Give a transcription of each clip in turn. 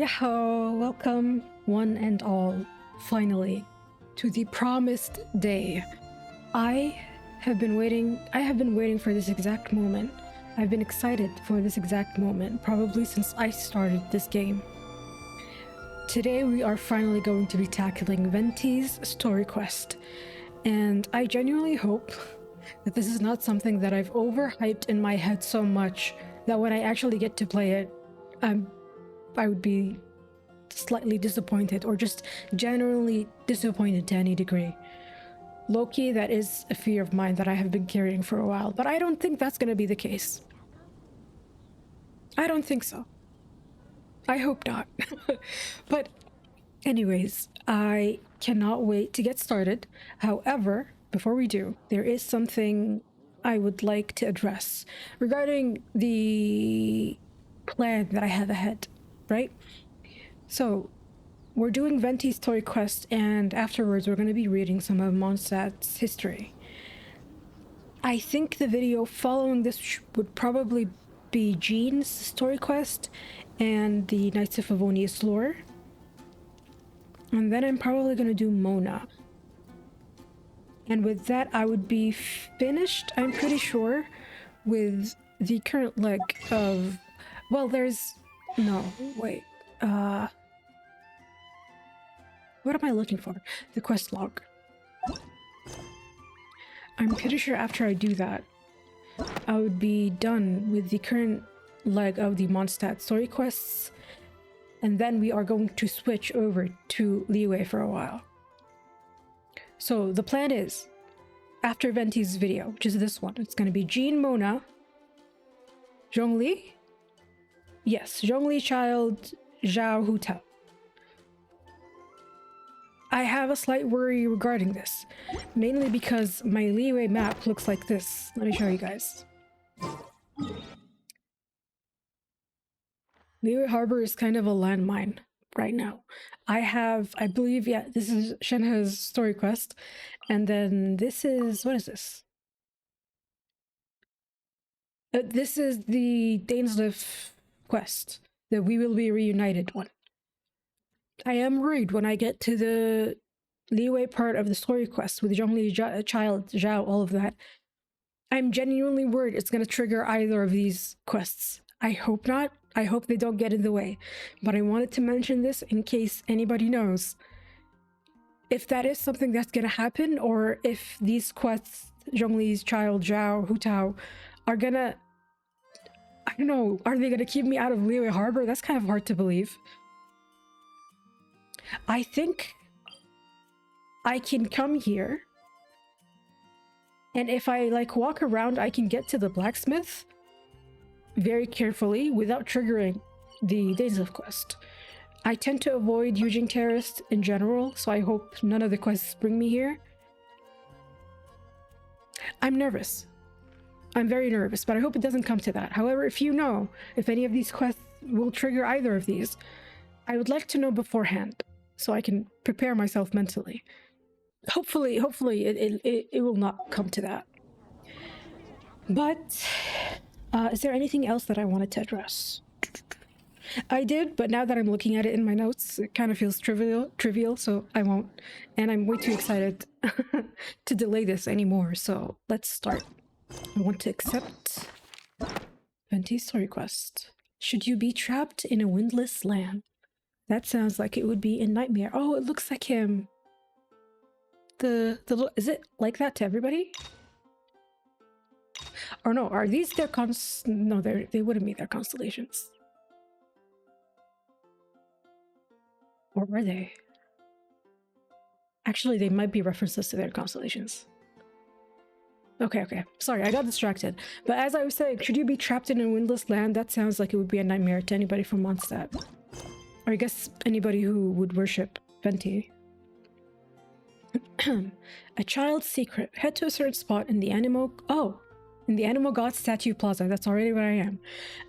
Yahoo! Welcome, one and all, finally, to the promised day. I have been waiting for this exact moment. I've been excited for this exact moment, probably since I started this game. Today we are finally going to be tackling Venti's story quest, and I genuinely hope that this is not something that I've overhyped in my head so much that when I actually get to play it, I would be slightly disappointed, or just generally disappointed to any degree. Low-key, that is a fear of mine that I have been carrying for a while, but I don't think that's gonna be the case. I don't think so. I hope not. But anyways, I cannot wait to get started. However, before we do, there is something I would like to address regarding the plan that I have ahead, right? So, we're doing Venti's story quest, and afterwards we're going to be reading some of Mondstadt's history. I think the video following this would probably be Jean's story quest and the Knights of Favonius lore. And then I'm probably going to do Mona. And with that, I would be finished, I'm pretty sure, with the current leg of... Well, there's... No, wait. What am I looking for? The quest log. I'm pretty sure after I do that, I would be done with the current leg of the Mondstadt story quests, and then we are going to switch over to Liyue for a while. So the plan is, after Venti's video, which is this one, it's going to be Jean, Mona, Zhongli, yes, Zhongli, Child, Zhao, Hu Tao. I have a slight worry regarding this, mainly because my Liyue map looks like this. Let me show you guys. Liyue Harbor is kind of a landmine right now. I believe, yeah, this is Shenhe's story quest, and then this is, what is this? This is the Dainsliff quest, the We Will Be Reunited one. I am worried when I get to the Liyue part of the story quest with Zhongli, Child, Zhao, all of that. I'm genuinely worried it's going to trigger either of these quests. I hope not. I hope they don't get in the way. But I wanted to mention this in case anybody knows if that is something that's going to happen, or if these quests, Zhongli's, Child, Zhao, Hu Tao, are going to... I don't know, are they going to keep me out of Liyue Harbor? That's kind of hard to believe. I think I can come here, and if I like walk around, I can get to the blacksmith very carefully without triggering the Dainsliff quest. I tend to avoid using Terrace in general, so I hope none of the quests bring me here. I'm nervous. I'm very nervous, but I hope it doesn't come to that. However, if you know if any of these quests will trigger either of these, I would like to know beforehand, so I can prepare myself mentally. Hopefully it will not come to that. But is there anything else that I wanted to address? I did, but now that I'm looking at it in my notes, it kind of feels trivial, so I won't. And I'm way too excited to delay this anymore, so let's start. I want to accept Venti's story quest. Should you be trapped in a windless land? That sounds like it would be a nightmare. Oh, it looks like him. The little, is it like that to everybody? Or no, are these their no, they wouldn't be their constellations. Or were they? Actually, they might be references to their constellations. Okay. Sorry, I got distracted. But as I was saying, should you be trapped in a windless land? That sounds like it would be a nightmare to anybody from Mondstadt. Or I guess anybody who would worship Venti. A child's secret. Head to a certain spot in the animal... Oh! In the Animal God Statue Plaza. That's already where I am.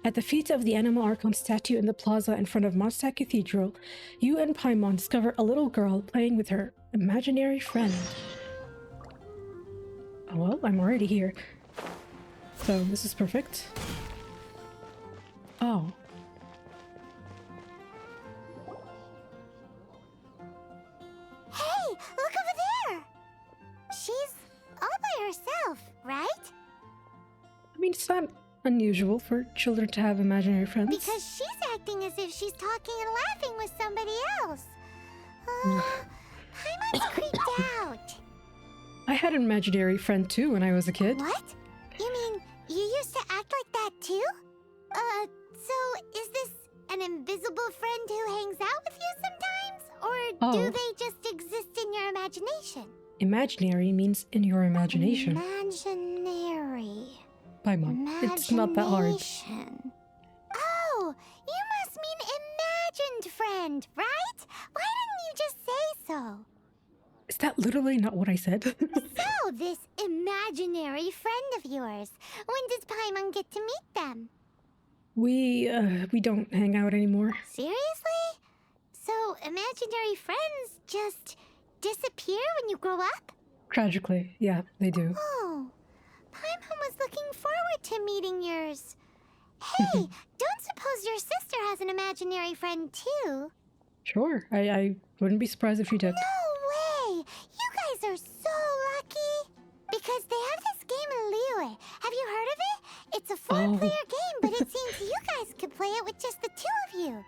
At the feet of the Animal Archon statue in the plaza in front of Mondstadt Cathedral, you and Paimon discover a little girl playing with her imaginary friend. Oh, well, I'm already here. So, this is perfect. Oh. It's not unusual for children to have imaginary friends. Because she's acting as if she's talking and laughing with somebody else. Paimon's creeped out. I had an imaginary friend too when I was a kid. What? You mean you used to act like that too? So is this an invisible friend who hangs out with you sometimes? Or do they just exist in your imagination? Imaginary means in your imagination. Imaginary. Paimon, it's not that hard. Oh, you must mean imagined friend, right? Why didn't you just say so? Is that literally not what I said? So, this imaginary friend of yours, when does Paimon get to meet them? We don't hang out anymore. Seriously? So, imaginary friends just disappear when you grow up? Tragically, yeah, they do. Oh, Paimon was looking forward to meeting yours. Hey, don't suppose your sister has an imaginary friend too? Sure, I wouldn't be surprised if she did. No way! You guys are so lucky! Because they have this game in Liyue. Have you heard of it? It's a 4-player game, but it seems you guys could play it with just the 2 of you.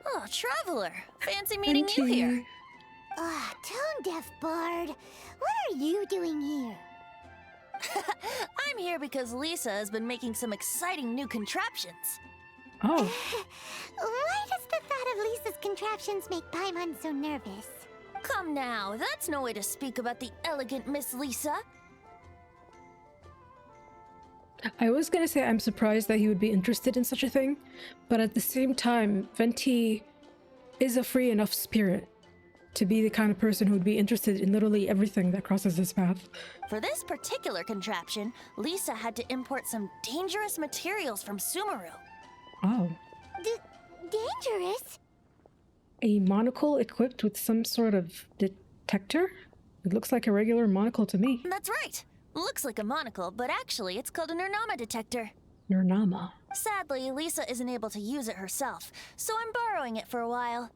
Oh, Traveler. Fancy meeting you here. Ah, tone-deaf Bard. What are you doing here? I'm here because Lisa has been making some exciting new contraptions. Oh. Why does the thought of Lisa's contraptions make Paimon so nervous? Come now, that's no way to speak about the elegant Miss Lisa. I was gonna say I'm surprised that he would be interested in such a thing, but at the same time, Venti is a free enough spirit to be the kind of person who would be interested in literally everything that crosses his path. For this particular contraption, Lisa had to import some dangerous materials from Sumeru. Oh. Dangerous? A monocle equipped with some sort of detector? It looks like a regular monocle to me. That's right. Looks like a monocle, but actually it's called a Nurnama detector. Nurnama. Sadly, Lisa isn't able to use it herself, so I'm borrowing it for a while.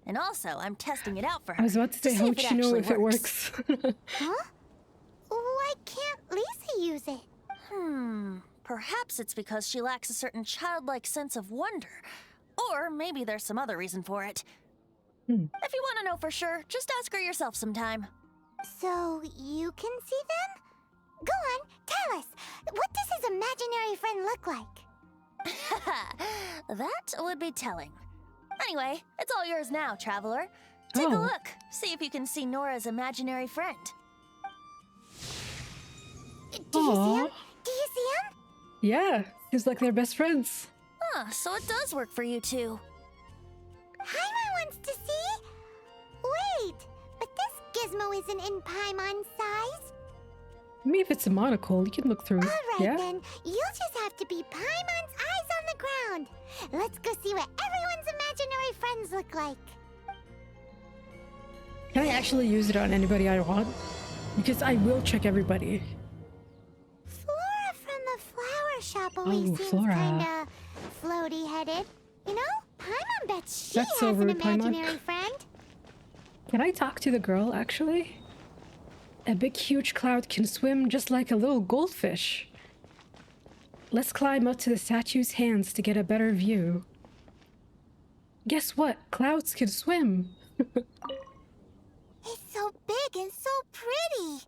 And also, I'm testing it out for her. I was about to say, how would she know if it works? Huh? Why can't Lisa use it? Perhaps it's because she lacks a certain childlike sense of wonder. Or maybe there's some other reason for it. If you want to know for sure, just ask her yourself sometime. So, you can see them? Go on, tell us. What does his imaginary friend look like? That would be telling. Anyway, it's all yours now, Traveler. Take a look. See if you can see Nora's imaginary friend. Do you see him? Do you see him? Yeah, seems like they're best friends. So it does work for you two. Paimon wants to see? Wait, but this gizmo isn't in Paimon's size. Maybe if it's a monocle, you can look through. Alright then, you'll just have to be Paimon's eyes on the ground. Let's go see what everyone's imaginary friends look like. Can I actually use it on anybody I want? Because I will check everybody. Flora from the flower shop always seems Flora. kinda floaty-headed. You know, Paimon bets she That's has so an rude, Paimon. imaginary friend. Can I talk to the girl, actually? A big, huge cloud can swim just like a little goldfish. Let's climb up to the statue's hands to get a better view. Guess what? Clouds can swim. It's so big and so pretty.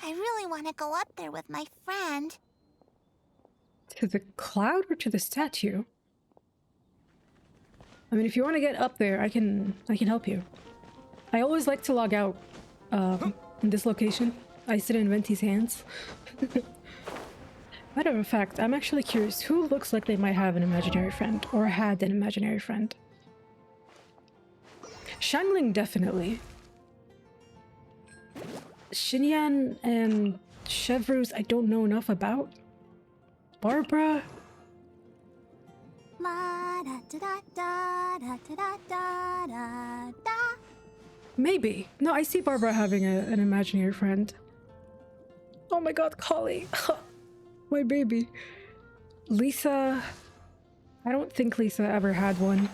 I really want to go up there with my friend. To the cloud or to the statue? I mean, if you want to get up there, I can help you. I always like to log out in this location. I sit in Venti's hands. Matter of fact, I'm actually curious who looks like they might have an imaginary friend or had an imaginary friend. Shangling definitely. Xinyan and Chevreuse I don't know enough about. Barbara? Maybe. No, I see Barbara having an imaginary friend. Oh my god, Collie. My baby. Lisa... I don't think Lisa ever had one.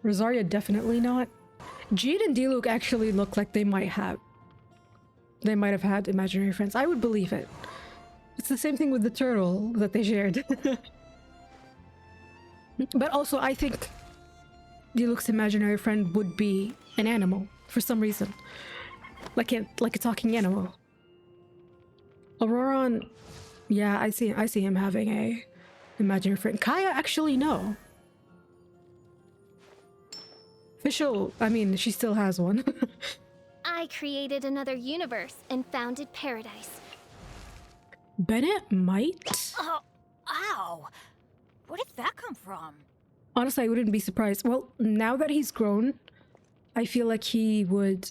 Rosaria definitely not. Jade and Diluc actually look like they might have. they might have had imaginary friends. I would believe it. It's the same thing with the turtle that they shared. But also, I think Diluc's imaginary friend would be an animal for some reason, like a talking animal. Auroron, yeah, I see him having a imaginary friend. Kaya, actually, no. Official, I mean, she still has one. I created another universe and founded paradise. Bennett might. Oh, ow! Where did that come from? Honestly, I wouldn't be surprised. Well, now that he's grown, I feel like he would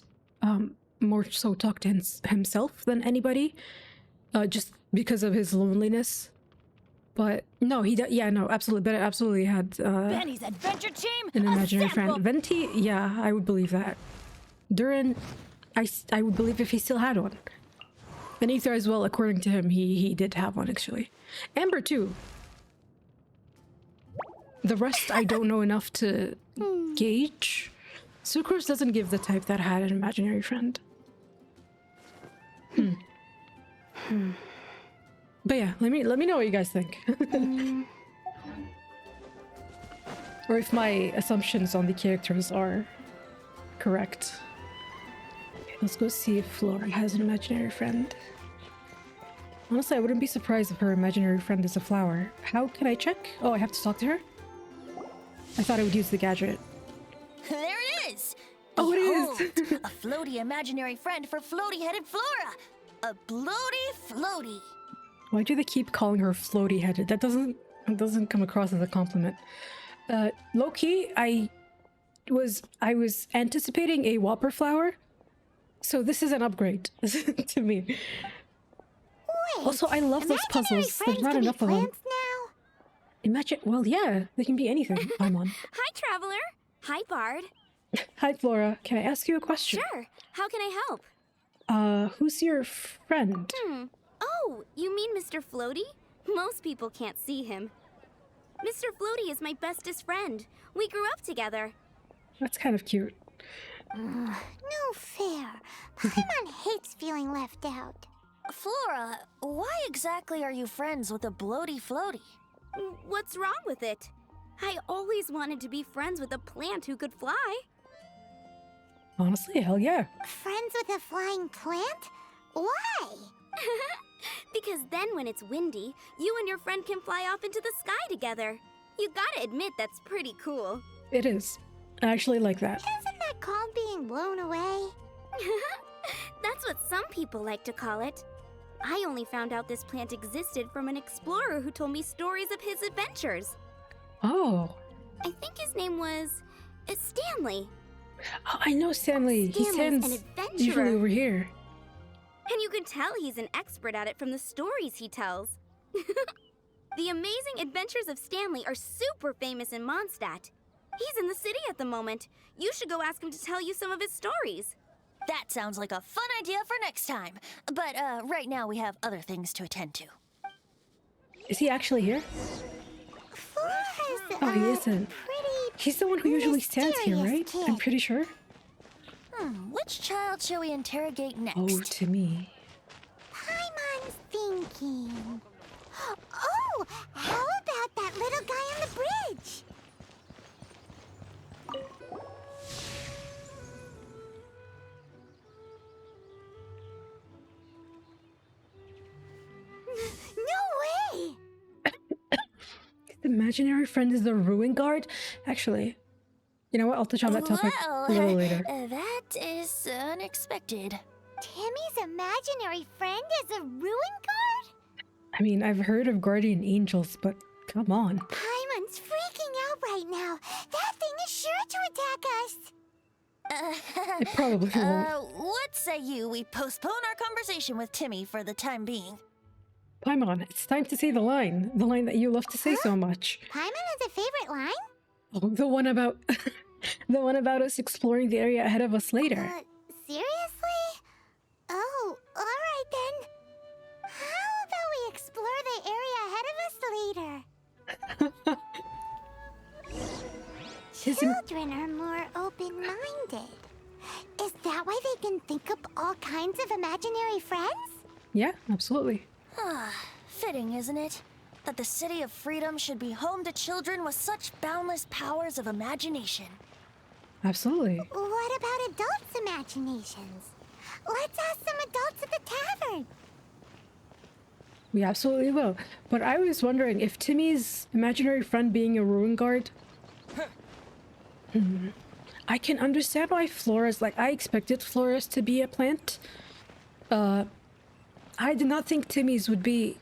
more so talk to himself than anybody, just because of his loneliness. But no, yeah, no, absolutely. Bennett absolutely had Benny's adventure team. an imaginary friend. Assemble! Venti, yeah, I would believe that. Durin, I would believe if he still had one. And Ether as well, according to him, he did have one actually. Amber too. The rest I don't know enough to gauge. Sucrose doesn't give the type that had an imaginary friend. But yeah, let me know what you guys think. Or if my assumptions on the characters are correct. Okay, let's go see if Flora has an imaginary friend. Honestly, I wouldn't be surprised if her imaginary friend is a flower. How can I check? Oh, I have to talk to her? I thought I would use the gadget. There it is! Oh, it is! Behold, a floaty imaginary friend for floaty-headed Flora! A bloaty floaty! Why do they keep calling her floaty-headed? That doesn't come across as a compliment. Low-key, I was anticipating a Whopper flower, so this is an upgrade to me. Wait, Also, I love those puzzles. There's not enough of them. Now? Imagine, well, yeah, they can be anything. I'm on. Hi, Traveler. Hi, Bard. Hi, Flora. Can I ask you a question? Sure. How can I help? Who's your friend? Oh, you mean Mr. Floaty? Most people can't see him. Mr. Floaty is my bestest friend. We grew up together. That's kind of cute. No fair. Paimon hates feeling left out. Flora, why exactly are you friends with a bloaty floaty? What's wrong with it? I always wanted to be friends with a plant who could fly. Honestly, hell yeah. Friends with a flying plant? Why? Because then when it's windy, you and your friend can fly off into the sky together. You gotta admit that's pretty cool. It is. I actually like that. Isn't that called being blown away? That's what some people like to call it. I only found out this plant existed from an explorer who told me stories of his adventures. Oh. I think his name was Stanley. Oh, I know Stanley. He Stanley's stands an adventurer. usually over here. And you can tell he's an expert at it from the stories he tells. The amazing adventures of Stanley are super famous in Mondstadt. He's in the city at the moment. You should go ask him to tell you some of his stories. That sounds like a fun idea for next time. But right now we have other things to attend to. Is he actually here? Flora's, Oh, he isn't. pretty He's the one who usually stands here, right? mysterious I'm kid. pretty sure. Which child shall we interrogate next? Oh, to me. Paimon's thinking. Oh, how about that little guy on the bridge? No way! The imaginary friend is the ruin guard? Actually, you know what? I'll touch on that topic Well, a little later. that is unexpected. Timmy's imaginary friend is a ruin guard? I mean, I've heard of guardian angels, but come on. Paimon's freaking out right now. That thing is sure to attack us. It probably won't. What say we postpone our conversation with Timmy for the time being? Paimon, it's time to say the line that you love to say so much. Paimon has a favorite line? Oh, the one about the one about us exploring the area ahead of us later. Seriously? Oh, alright then. How about we explore the area ahead of us later? Children are more open-minded. Is that why they can think up all kinds of imaginary friends? Yeah, absolutely. Fitting, isn't it? That the City of Freedom should be home to children with such boundless powers of imagination. Absolutely. What about adults' imaginations? Let's ask some adults at the tavern. We absolutely will. But I was wondering if Timmy's imaginary friend being a ruin guard. I can understand why Flora's I expected Flora's to be a plant. I did not think Timmy's would be.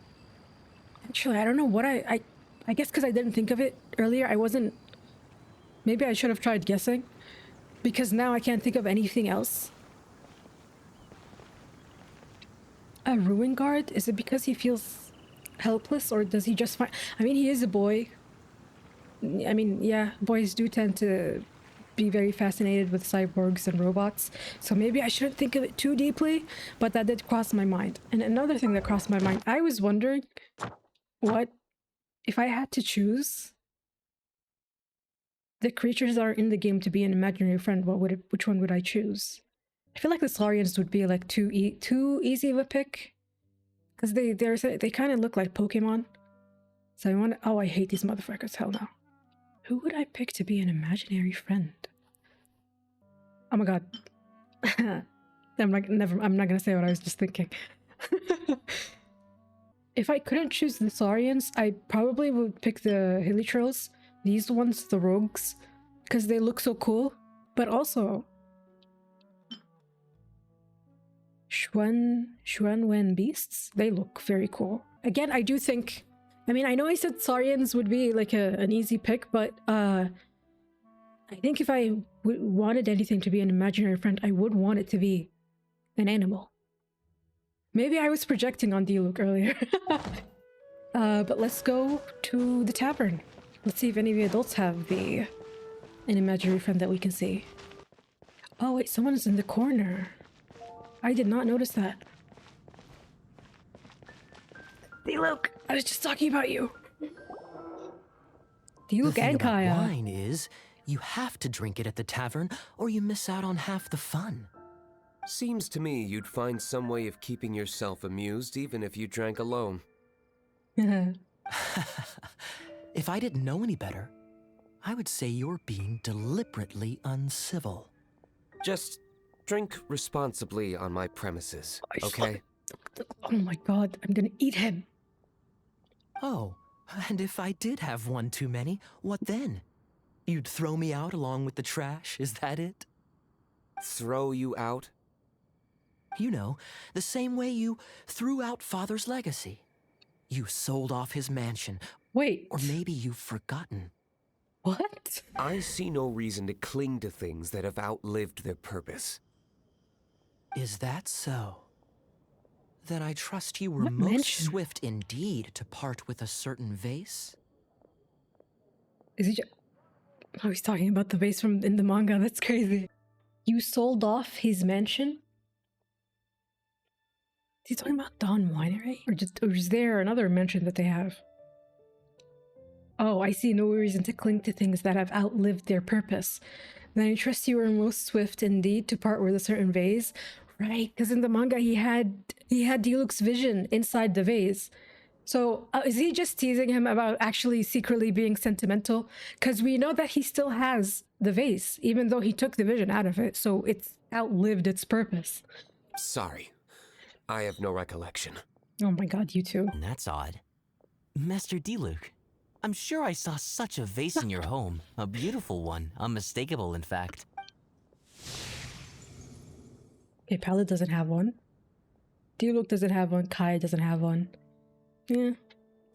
Actually, I don't know what I guess because I didn't think of it earlier. I wasn't. Maybe I should have tried guessing, because now I can't think of anything else. A ruin guard? Is it because he feels helpless, or does he just find... I mean, he is a boy. I mean, yeah, boys do tend to be very fascinated with cyborgs and robots, so maybe I shouldn't think of it too deeply, but that did cross my mind. And another thing that crossed my mind, I was wondering, what if I had to choose the creatures that are in the game to be an imaginary friend, which one would I choose? I feel like the Saurians would be like too easy of a pick, because they kind of look like Pokemon. So I want. Oh, I hate these motherfuckers. Hell no. Who would I pick to be an imaginary friend? Oh my god. I'm not gonna say what I was just thinking. If I couldn't choose the Saurians, I probably would pick the Hilichurls. These ones, the rogues, because they look so cool. But also Xuanwen beasts, they look very cool. Again, I do think, I mean, I know I said Saurians would be like an easy pick, but I think if I wanted anything to be an imaginary friend, I would want it to be an animal. Maybe I was projecting on Diluc earlier. But let's go to the tavern. Let's see if any of the adults have an imaginary friend that we can see. Oh wait, someone's in the corner. I did not notice that. Diluc, I was just talking about you. Diluc and Kaya. Wine is, you have to drink it at the tavern, or you miss out on half the fun. Seems to me you'd find some way of keeping yourself amused even if you drank alone. If I didn't know any better, I would say you're being deliberately uncivil. Just drink responsibly on my premises, okay? Oh my god, I'm gonna eat him. Oh, and if I did have one too many, what then? You'd throw me out along with the trash, is that it? Throw you out? You know, the same way you threw out Father's legacy. You sold off his mansion. Wait. Or maybe you've forgotten. What? I see no reason to cling to things that have outlived their purpose. Is that so? Then I trust you were What most mansion? swift indeed to part with a certain vase. Is he Oh, he's talking about the vase from in the manga. That's crazy. You sold off his mansion? Is he talking about Dawn Winery? Or is there another mansion that they have? Oh, I see no reason to cling to things that have outlived their purpose. Then I trust you were most swift indeed to part with a certain vase. Right, because in the manga he had Diluc's vision inside the vase. So is he just teasing him about actually secretly being sentimental? Because we know that he still has the vase, even though he took the vision out of it. So it's outlived its purpose. Sorry, I have no recollection. Oh my god, you too. That's odd. Master Diluc, I'm sure I saw such a vase in your home. A beautiful one, unmistakable in fact. Okay, Pallet doesn't have one. Diluc doesn't have one. Kaya doesn't have one. Yeah.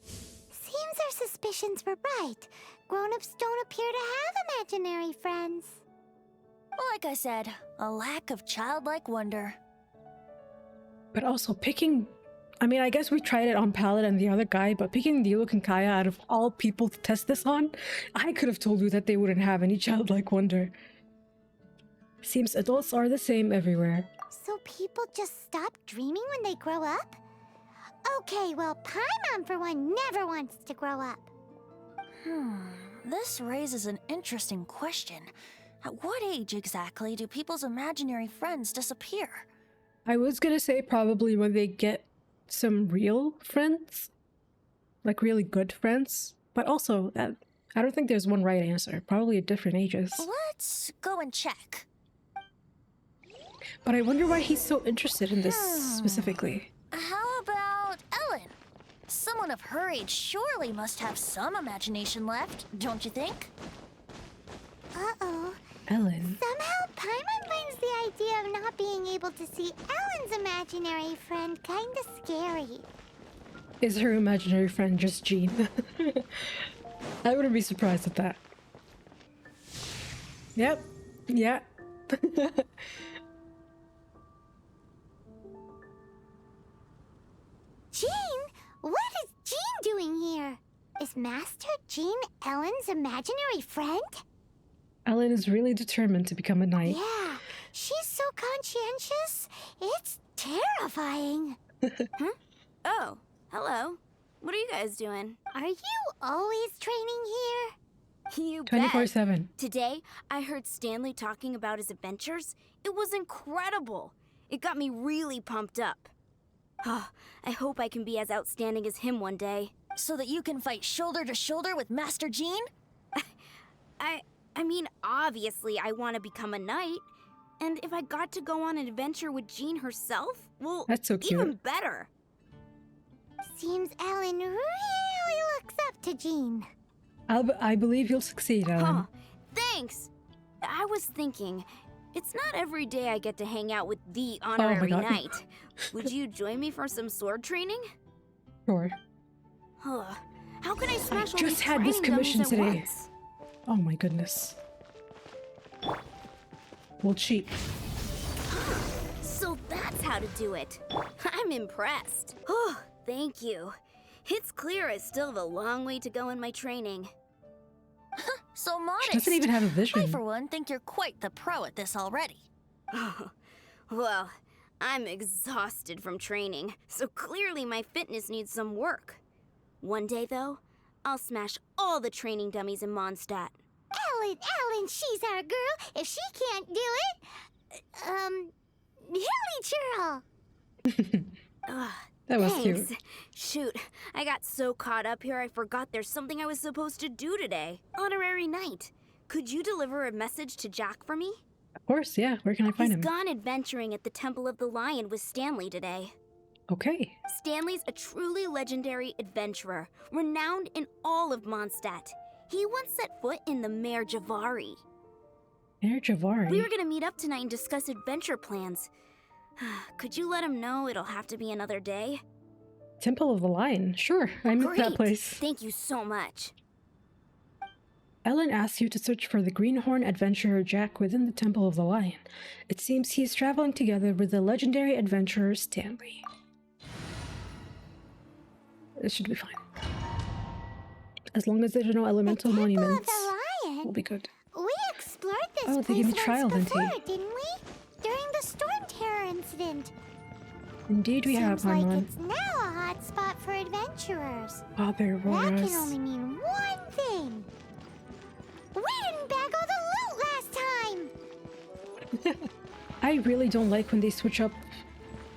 Seems our suspicions were right. Grown-ups don't appear to have imaginary friends. Like I said, a lack of childlike wonder. But also picking... I mean, I guess we tried it on Pallet and the other guy, but picking Diluc and Kaya out of all people to test this on, I could have told you that they wouldn't have any childlike wonder. Seems adults are the same everywhere. So people just stop dreaming when they grow up? Okay, well, Paimon for one never wants to grow up. This raises an interesting question. At what age exactly do people's imaginary friends disappear? I was gonna say probably when they get some real friends, like really good friends, but also I don't think there's one right answer. Probably at different ages. Let's go and check. But I wonder why he's so interested in this specifically. How about Ellen? Someone of her age surely must have some imagination left, don't you think? Uh-oh. Ellen. Somehow Paimon finds the idea of not being able to see Ellen's imaginary friend kinda scary. Is her imaginary friend just Jean? I wouldn't be surprised at that. Yep. Yeah. Jean? What is Jean doing here? Is Master Jean Ellen's imaginary friend? Ellen is really determined to become a knight. Yeah, she's so conscientious. It's terrifying. Huh? Oh, hello. What are you guys doing? Are you always training here? You bet. 24/7. Today, I heard Stanley talking about his adventures. It was incredible. It got me really pumped up. Oh, I hope I can be as outstanding as him one day. So that you can fight shoulder to shoulder with Master Jean? I mean, obviously I want to become a knight. And if I got to go on an adventure with Jean herself, well, That's so cute. even better. Seems Ellen really looks up to Jean. I believe you'll succeed, Ellen. Huh, thanks. I was thinking, it's not every day I get to hang out with the honorary God. knight. Would you join me for some sword training? Sure. How can I smash all just these had this training dummies commission at today. once? Oh my goodness. We'll cheat. So that's how to do it. I'm impressed. Oh, thank you. It's clear I still have a long way to go in my training. So modest. She doesn't even have a vision. I, for one, think you're quite the pro at this already. Well, I'm exhausted from training, so clearly my fitness needs some work. One day, though, I'll smash all the training dummies in Mondstadt. Ellen, she's our girl. If she can't do it, hilly churl. That was Thanks. cute. Shoot, I got so caught up here I forgot there's something I was supposed to do today. Honorary Knight. Could you deliver a message to Jack for me? Of course, yeah. Where can I find He's him? gone adventuring at the Temple of the Lion with Stanley today. Okay. Stanley's a truly legendary adventurer, renowned in all of Mondstadt. He once set foot in the Mare Jivari. Mare Jivari. We were gonna meet up tonight and discuss adventure plans. Could you let him know it'll have to be another day? Temple of the Lion. Sure, I'm in that Great. place. Thank you so much. Ellen asks you to search for the greenhorn adventurer Jack within the Temple of the Lion. It seems he is traveling together with the legendary adventurer Stanley. This should be fine. As long as there's no elemental Temple of monuments, the Lion? we'll be good. We explored this Oh, they place gave me once trial, Venti. before, didn't we? During the storm terror incident. Indeed we have, Seems like Paimon. it's now a hot spot for adventurers. Ah, there That can was. only mean one thing. We didn't bag all the loot last time. I really don't like when they switch up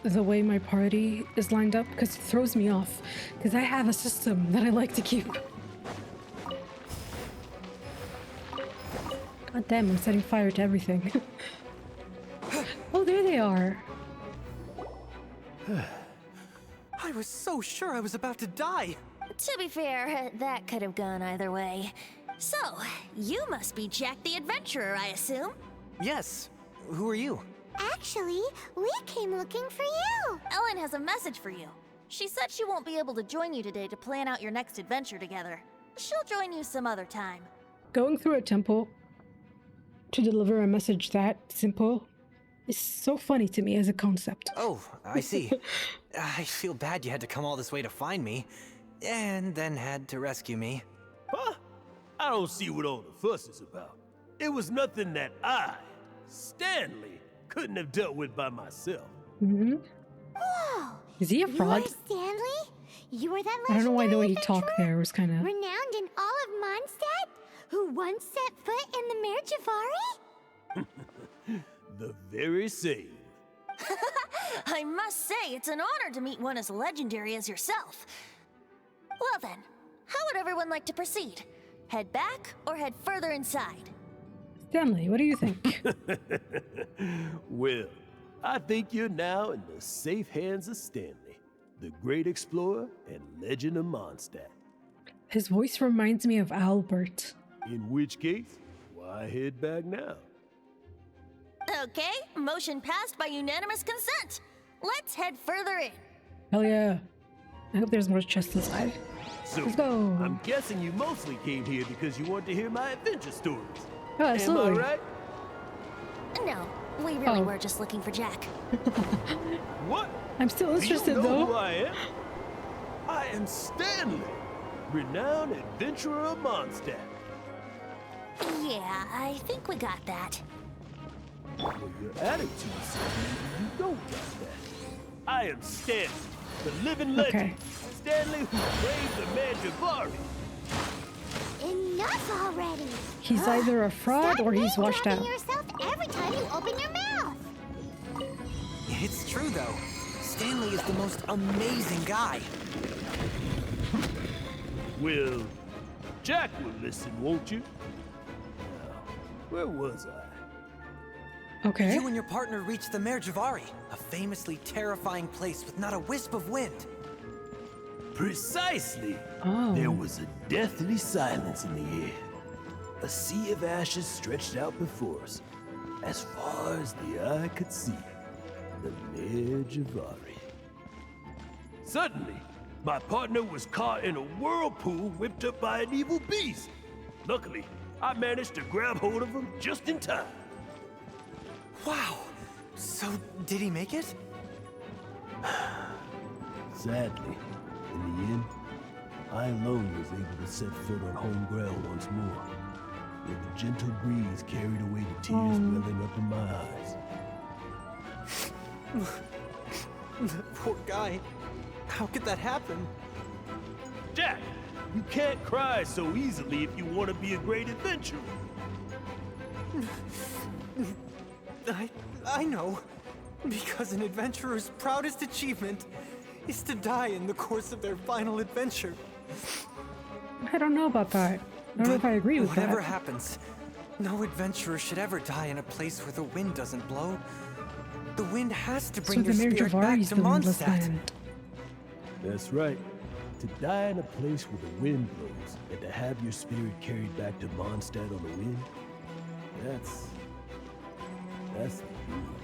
the way my party is lined up because it throws me off. Because I have a system that I like to keep. God damn, I'm setting fire to everything. Oh, there they are. I was so sure I was about to die. To be fair, that could have gone either way. So, you must be Jack the Adventurer, I assume? Yes. Who are you? Actually, we came looking for you. Ellen has a message for you. She said she won't be able to join you today to plan out your next adventure together. She'll join you some other time. Going through a temple to deliver a message that simple is so funny to me as a concept. Oh, I see. I feel bad you had to come all this way to find me, and then had to rescue me. Huh? I don't see what all the fuss is about. It was nothing that I, Stanley, couldn't have dealt with by myself. Mm-hmm. Whoa. Is he a fraud? You are Stanley? You were that I don't know why the way he legendary talked there was kind of... renowned in all of Mondstadt? Who once set foot in the Mare Jivari? The very same. I must say, it's an honor to meet one as legendary as yourself. Well then, how would everyone like to proceed? Head back or head further inside? Stanley, what do you think? Well, I think you're now in the safe hands of Stanley, the great explorer and legend of Mondstadt. His voice reminds me of Albert. In which case, why head back now? Okay, motion passed by unanimous consent. Let's head further in. Hell yeah. I hope there's more chests inside. So, Let's go. I'm guessing you mostly came here because you want to hear my adventure stories. Oh, absolutely. Am I right? No, we really Oh. were just looking for Jack. What? I'm still interested Do you know who though. I am? I am Stanley, renowned adventurer of Mondstadt. Yeah, I think we got that. Well, your attitude says you don't got that. I am Stanley, the living legend. Okay. Stanley who braved the Mare Jivari. Enough already! He's either a fraud Stop or he's washed out. name-dropping yourself every time you open your mouth! It's true, though. Stanley is the most amazing guy. Well, Jack will listen, won't you? Now, where was I? Okay. You and your partner reached the Mare Jivari, a famously terrifying place with not a wisp of wind. Precisely. Oh. There was a deathly silence in the air. A sea of ashes stretched out before us, as far as the eye could see. The Mare Jivari. Suddenly, my partner was caught in a whirlpool whipped up by an evil beast. Luckily, I managed to grab hold of him just in time. Wow. So, did he make it? Sadly, in the end, I alone was able to set foot on home ground once more, where the gentle breeze carried away the tears welling up in my eyes. Poor guy. How could that happen? Jack, you can't cry so easily if you want to be a great adventurer. I know. Because an adventurer's proudest achievement is to die in the course of their final adventure. I don't know about that. I don't know if I agree with whatever that. happens, no adventurer should ever die in a place where the wind doesn't blow. The wind has to So bring the your Mare spirit back Jivari is to the windless Mondstadt. land. That's right. To die in a place where the wind blows, and to have your spirit carried back to Mondstadt on the wind, that's the dream.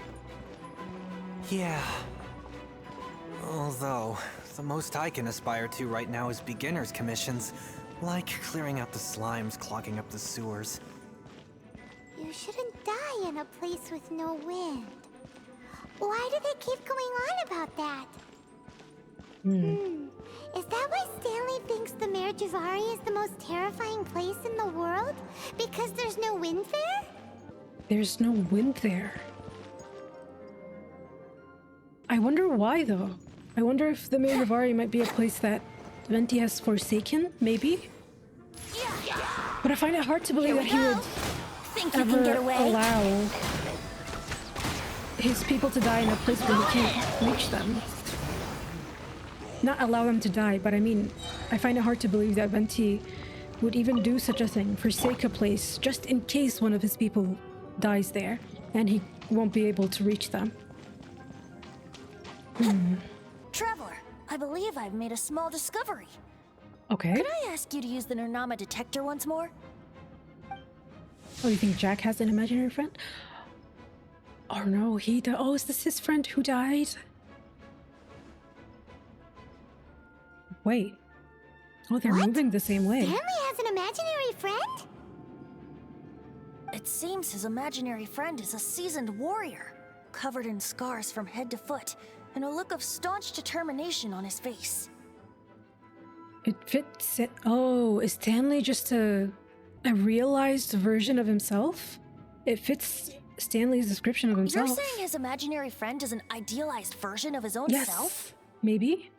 Yeah. Although, the most I can aspire to right now is beginner's commissions, like clearing out the slimes clogging up the sewers. You shouldn't die in a place with no wind. Why do they keep going on about that? Is that why Stanley thinks the Mare Jivari is the most terrifying place in the world? Because there's no wind there? There's no wind there. I wonder why though. I wonder if the Mare Jivari might be a place that Venti has forsaken, maybe? But I find it hard to believe that he would Think you can get ever away? allow his people to die in a place where he can't reach them. Not allow them to die, but I mean, I find it hard to believe that Venti would even do such a thing, forsake a place, just in case one of his people dies there, and he won't be able to reach them. Traveler, I believe I've made a small discovery. Okay. Could I ask you to use the Nernama detector once more? Oh, you think Jack has an imaginary friend? Oh no, oh, is this his friend who died? Wait. Oh, they're What? moving the same way. Stanley has an imaginary friend? It seems his imaginary friend is a seasoned warrior, covered in scars from head to foot, and a look of staunch determination on his face. It fits it. Oh, is Stanley just a realized version of himself? It fits Stanley's description of himself. You're saying his imaginary friend is an idealized version of his own Yes. self? Maybe?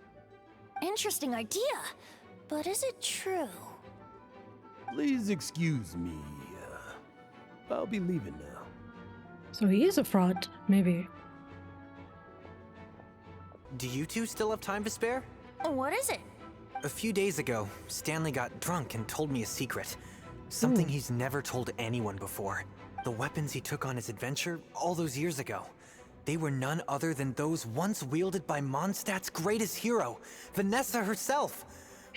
Interesting idea, but is it true? Please excuse me. I'll be leaving now. So he is a fraud, maybe. Do you two still have time to spare? What is it? A few days ago, Stanley got drunk and told me a secret. Something he's never told anyone before. The weapons he took on his adventure all those years ago. They were none other than those once wielded by Mondstadt's greatest hero, Vanessa herself.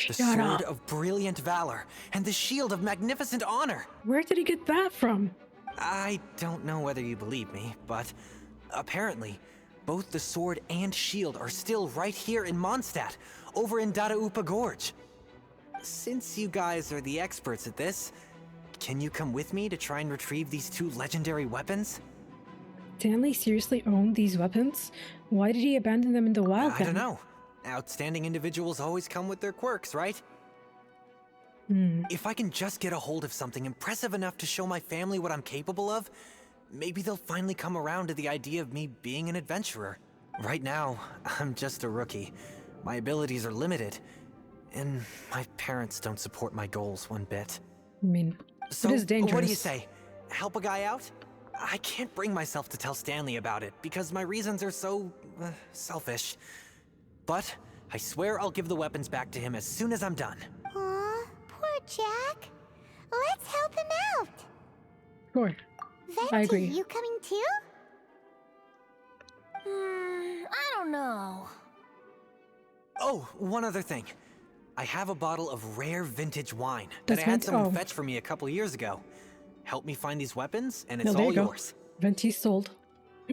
The sword of brilliant valor and the shield of magnificent honor. Where did he get that from? I don't know whether you believe me, but apparently, both the sword and shield are still right here in Mondstadt, over in Decarabian Gorge. Since you guys are the experts at this, can you come with me to try and retrieve these two legendary weapons? Stanley seriously owned these weapons? Why did he abandon them in the wild I don't know. Outstanding individuals always come with their quirks, right? If I can just get a hold of something impressive enough to show my family what I'm capable of, maybe they'll finally come around to the idea of me being an adventurer. Right now, I'm just a rookie. My abilities are limited, and my parents don't support my goals one bit. I mean, So, it is dangerous. what do you say? Help a guy out? I can't bring myself to tell Stanley about it, because my reasons are so, selfish. But I swear I'll give the weapons back to him as soon as I'm done. Aw, poor Jack. Let's help him out. Sure. Venti, I agree. you coming too? I don't know. Oh, one other thing. I have a bottle of rare vintage wine That's that I had Venti- someone oh. fetch for me a couple years ago. Help me find these weapons, and No, it's there all you go. yours. Venti sold.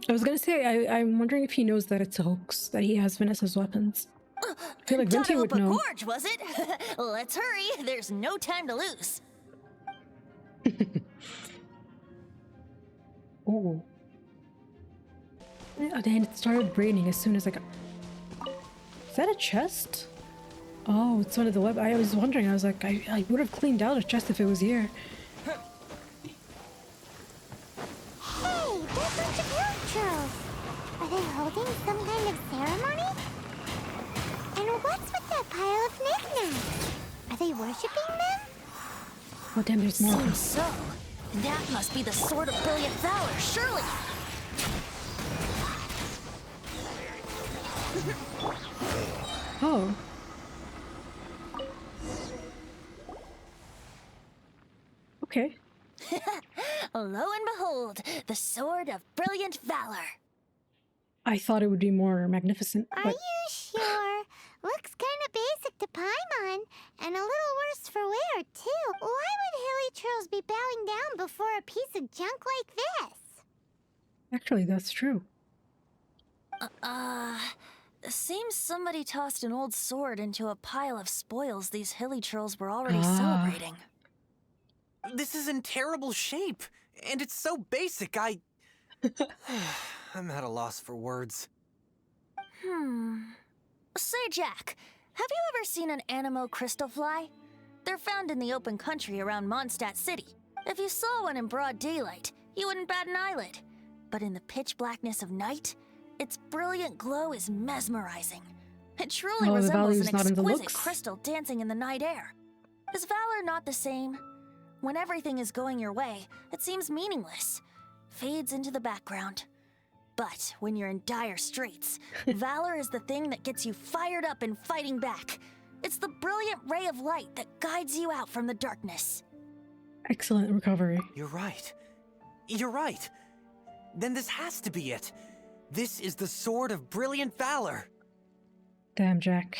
I was gonna say, I'm wondering if he knows that it's a hoax, that he has Vanessa's weapons. I feel like Venti would Decarabian know. Gorge, was it? Let's hurry. There's no time to lose. Oh. And it started raining as soon as I got... Is that a chest? Oh, it's one of the web... I was wondering, I was like, I would have cleaned out a chest if it was here. Hey, there's a bunch of villagers. Are they holding some kind of ceremony? And what's with that pile of knickknacks? Are they worshipping them? Oh damn, there's more. Seems so. That must be the Sword of Brilliant Valor, surely. Oh. Okay. Lo and behold, the Sword of Brilliant Valor. I thought it would be more magnificent, Are but you sure? Looks kind of basic to Paimon, and a little worse for wear, too. Why would hilly trolls be bowing down before a piece of junk like this? actually that's true. Seems somebody tossed an old sword into a pile of spoils these hilly trolls were already celebrating. This is in terrible shape, and it's so basic, I'm at a loss for words. Say, Jack, have you ever seen an anemo crystal fly? They're found in the open country around Mondstadt City. If you saw one in broad daylight, you wouldn't bat an eyelid. But in the pitch blackness of night, its brilliant glow is mesmerizing. It truly Oh, the value resembles is an not in the exquisite looks? crystal dancing in the night air. Is valor not the same? When everything is going your way, it seems meaningless, fades into the background. But when you're in dire straits, valor is the thing that gets you fired up and fighting back. It's the brilliant ray of light that guides you out from the darkness. Excellent recovery. You're right. You're right. Then this has to be it. This is the Sword of Brilliant Valor. Damn, Jack.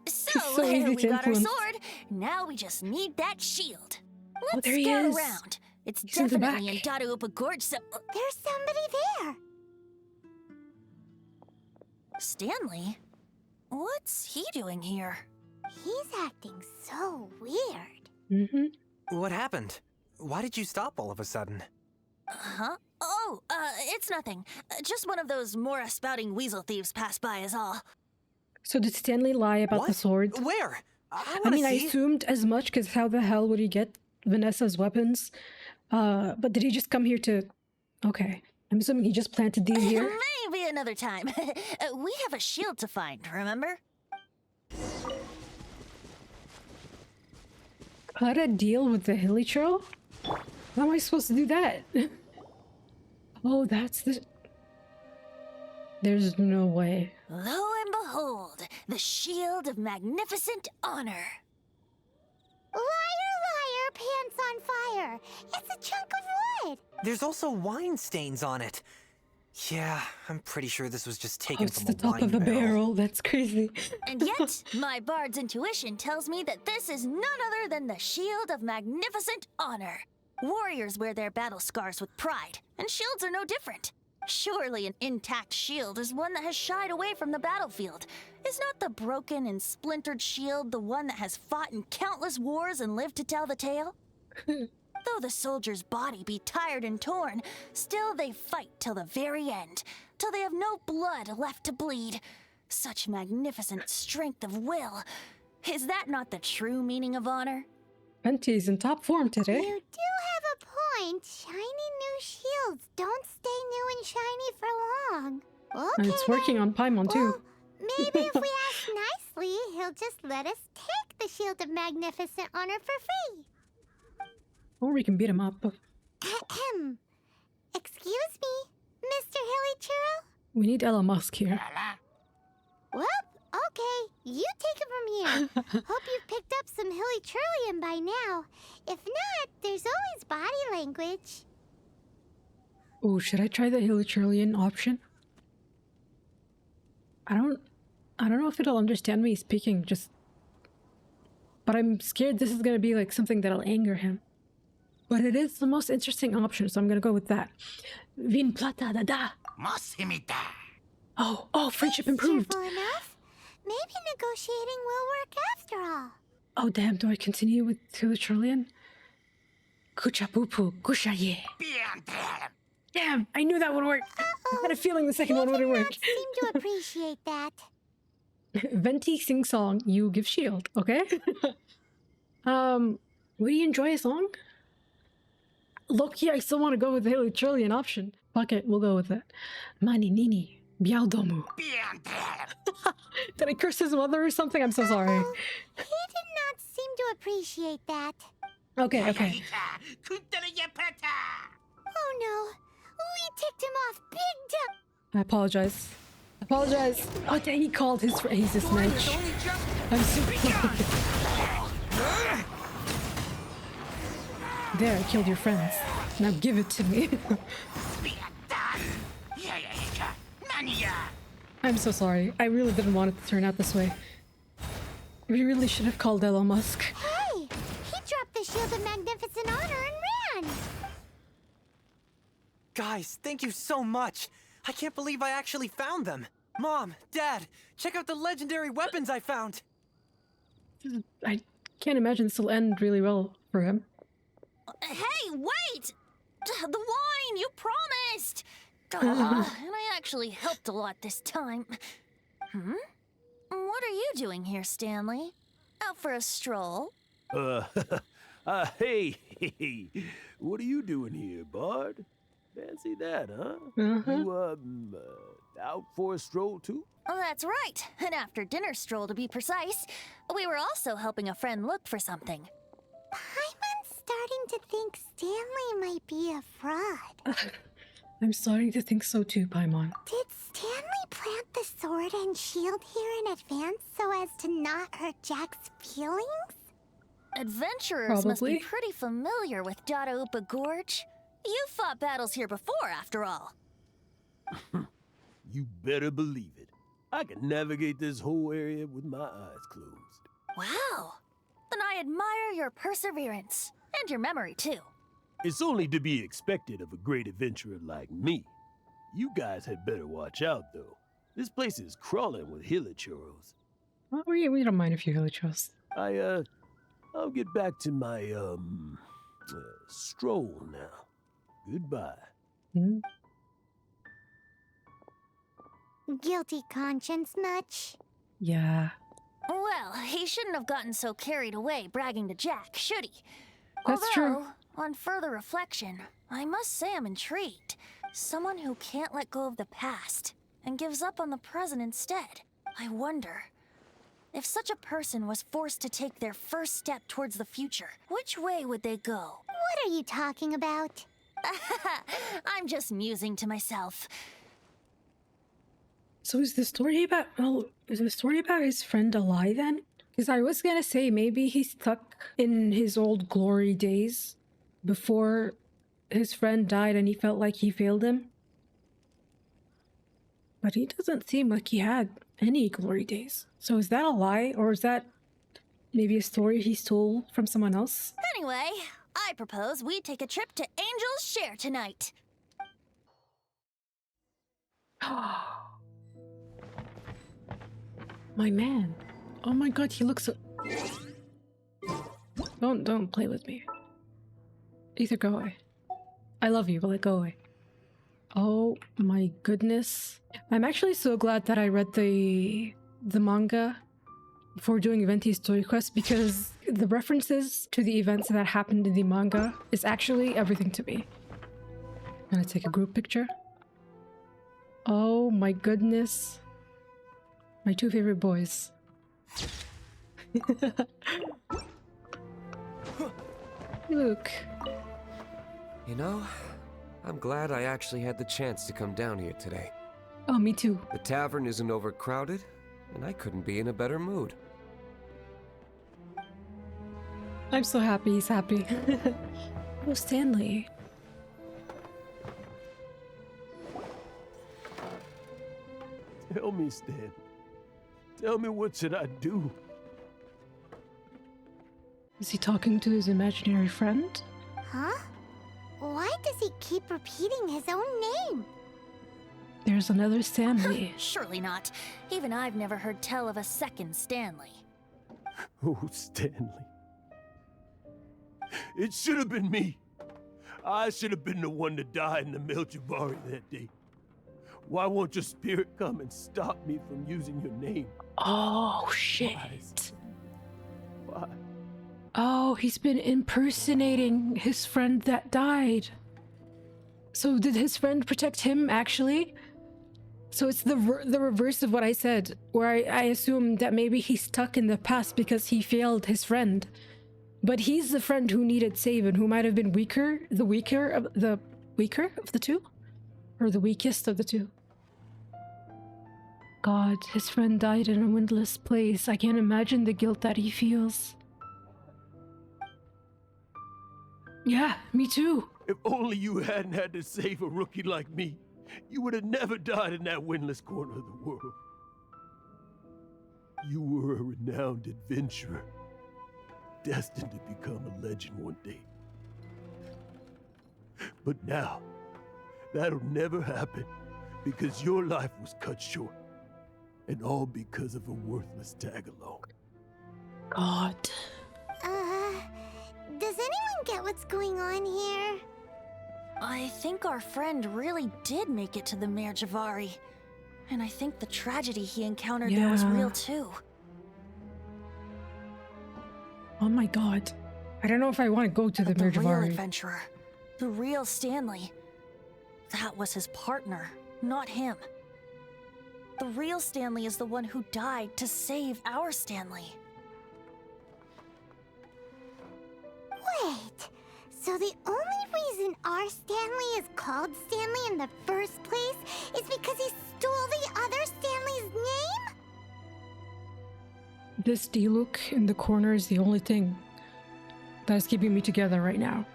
So, so easy we to got our influence. sword. Now we just need that shield. Oh, Let's there he scout is. around. It's He's in the definitely in back. Decarabian Gorge, so... There's somebody there. Stanley? What's he doing here? He's acting so weird. Mm-hmm. What happened? Why did you stop all of a sudden? Huh? Oh, it's nothing. Just one of those Mora spouting weasel thieves passed by is all. So did Stanley lie about the What? sword? Where? I I want mean, to I see. assumed as much, because how the hell would he get Vanessa's weapons? But did he just come here to... Okay. I'm assuming he just planted these here? Maybe another time. We have a shield to find, remember? How to deal with the hilly troll? How am I supposed to do that? Oh, that's the... There's no way. Lo and behold, the shield of magnificent honor. Liar, liar, pants on fire. It's a chunk of wood. There's also wine stains on it. Yeah, I'm pretty sure this was just Oh, taken it's from the a top wine of the barrel. That's crazy. And yet, my bard's intuition tells me that this is none other than the shield of magnificent honor. Warriors wear their battle scars with pride, and shields are no different. Surely an intact shield is one that has shied away from the battlefield. Is not the broken and splintered shield the one that has fought in countless wars and lived to tell the tale? Though the soldier's body be tired and torn, still they fight till the very end, till they have no blood left to bleed. Such magnificent strength of will. Is that not the true meaning of honor? Venti's in top form today. You do have a point. Shiny new shields don't stay new and shiny for long. Okay, And it's working then. on Paimon too. Well, maybe if we ask nicely, he'll just let us take the Shield of Magnificent Honor for free. Or we can beat him up. Ahem. Excuse me, Mr. Hillychurl? We need Elon Musk here. Well, okay, you take it from here. Hope you've picked up some Hillychurlian by now. If not, there's always body language. Oh, should I try the Hilichurlian option? I don't know if it'll understand me speaking, but I'm scared this is gonna be like something that'll anger him. But it is the most interesting option, so I'm gonna go with that. Vin plata da da. Oh, friendship improved. Cheerful enough. Maybe negotiating will work after all. Oh damn, do I continue with Hilichurlian? Kuchapupu, kushaye. Damn, I knew that would work. I had a feeling the second one wouldn't work. Seem to appreciate that. Venti sing song, you give shield, okay? Would you enjoy a song? Low-key, I still want to go with the Hilichurlian option. Fuck it, we'll go with it. Mani nini, biaudomu. Did I curse his mother or something? I'm so sorry. He did not seem to appreciate that. Okay. Oh no, we ticked him off big time. I apologize. Oh, dang, he called his he's a snitch. I'm sorry. There, I killed your friends. Now give it to me. I'm so sorry. I really didn't want it to turn out this way. We really should have called Elon Musk. Hey, he dropped the Shield of Magnificent Honor and ran. Guys, thank you so much. I can't believe I actually found them. Mom, Dad, check out the legendary weapons I found. I can't imagine this will end really well for him. Hey, wait! The wine, you promised! And I actually helped a lot this time. What are you doing here, Stanley? Out for a stroll? Hey, what are you doing here, Bard? Fancy that, huh? You, out for a stroll too? Oh, that's right. An after-dinner stroll, to be precise. We were also helping a friend look for something. Paimon's starting to think Stanley might be a fraud. I'm starting to think so too, Paimon. Did Stanley plant the sword and shield here in advance so as to not hurt Jack's feelings? Adventurers must be Probably. pretty familiar with Dadaupa Gorge. You fought battles here before, after all. You better believe it. I can navigate this whole area with my eyes closed. Wow. Then I admire your perseverance. And your memory, too. It's only to be expected of a great adventurer like me. You guys had better watch out, though. This place is crawling with hilichurls. Well, we don't mind if you really trust. I'll get back to my, stroll now. Goodbye. Guilty conscience much? Yeah. Well, he shouldn't have gotten so carried away bragging to Jack, should he? That's true. Although, on further reflection, I must say I'm intrigued. Someone who can't let go of the past and gives up on the present instead. I wonder, if such a person was forced to take their first step towards the future, which way would they go? What are you talking about? I'm just musing to myself. So is the story about, is the story about his friend a lie then? Because I was gonna say maybe he's stuck in his old glory days before his friend died and he felt like he failed him. But he doesn't seem like he had any glory days. So is that a lie, or is that maybe a story he stole from someone else? Anyway, I propose we take a trip to Angel's Share tonight. My man. Oh my god, he looks so... Don't play with me. Either go away. I love you, but like, go away. Oh my goodness. I'm actually so glad that I read the manga before doing Venti's story quest, because the references to the events that happened in the manga is actually everything to me. I'm gonna take a group picture. Oh my goodness. My two favorite boys. Luke. You know, I'm glad I actually had the chance to come down here today. Oh, me too. The tavern isn't overcrowded, and I couldn't be in a better mood. I'm so happy he's happy. Oh, Stanley. Tell me, Stan. Tell me, what should I do? Is he talking to his imaginary friend? Huh? Why does he keep repeating his own name? There's another Stanley. Surely not. Even I've never heard tell of a second Stanley. Oh, Stanley. It should have been me. I should have been the one to die in the Mare Jivari that day. Why won't your spirit come and stop me from using your name? Oh, shit. Why? Oh, he's been impersonating his friend that died. So did his friend protect him, actually? So it's the reverse of what I said, where I assumed that maybe he's stuck in the past because he failed his friend. But he's the friend who needed saving, who might have been the weaker of the two? Or the weakest of the two? God, his friend died in a windless place. I can't imagine the guilt that he feels. Yeah, me too. If only you hadn't had to save a rookie like me, you would have never died in that windless corner of the world. You were a renowned adventurer, destined to become a legend one day. But now, that'll never happen, because your life was cut short, and all because of a worthless tag-along. God. Does anyone get what's going on here? I think our friend really did make it to the Mare Jivari. And I think the tragedy he encountered there was real too. Oh my god. I don't know if I want to go to the Mare The real Jivari. adventurer. The real Stanley. That was his partner, not him. The real Stanley is the one who died to save our Stanley. Wait, so the only reason our Stanley is called Stanley in the first place is because he stole the other Stanley's name? This D-look in the corner is the only thing that is keeping me together right now.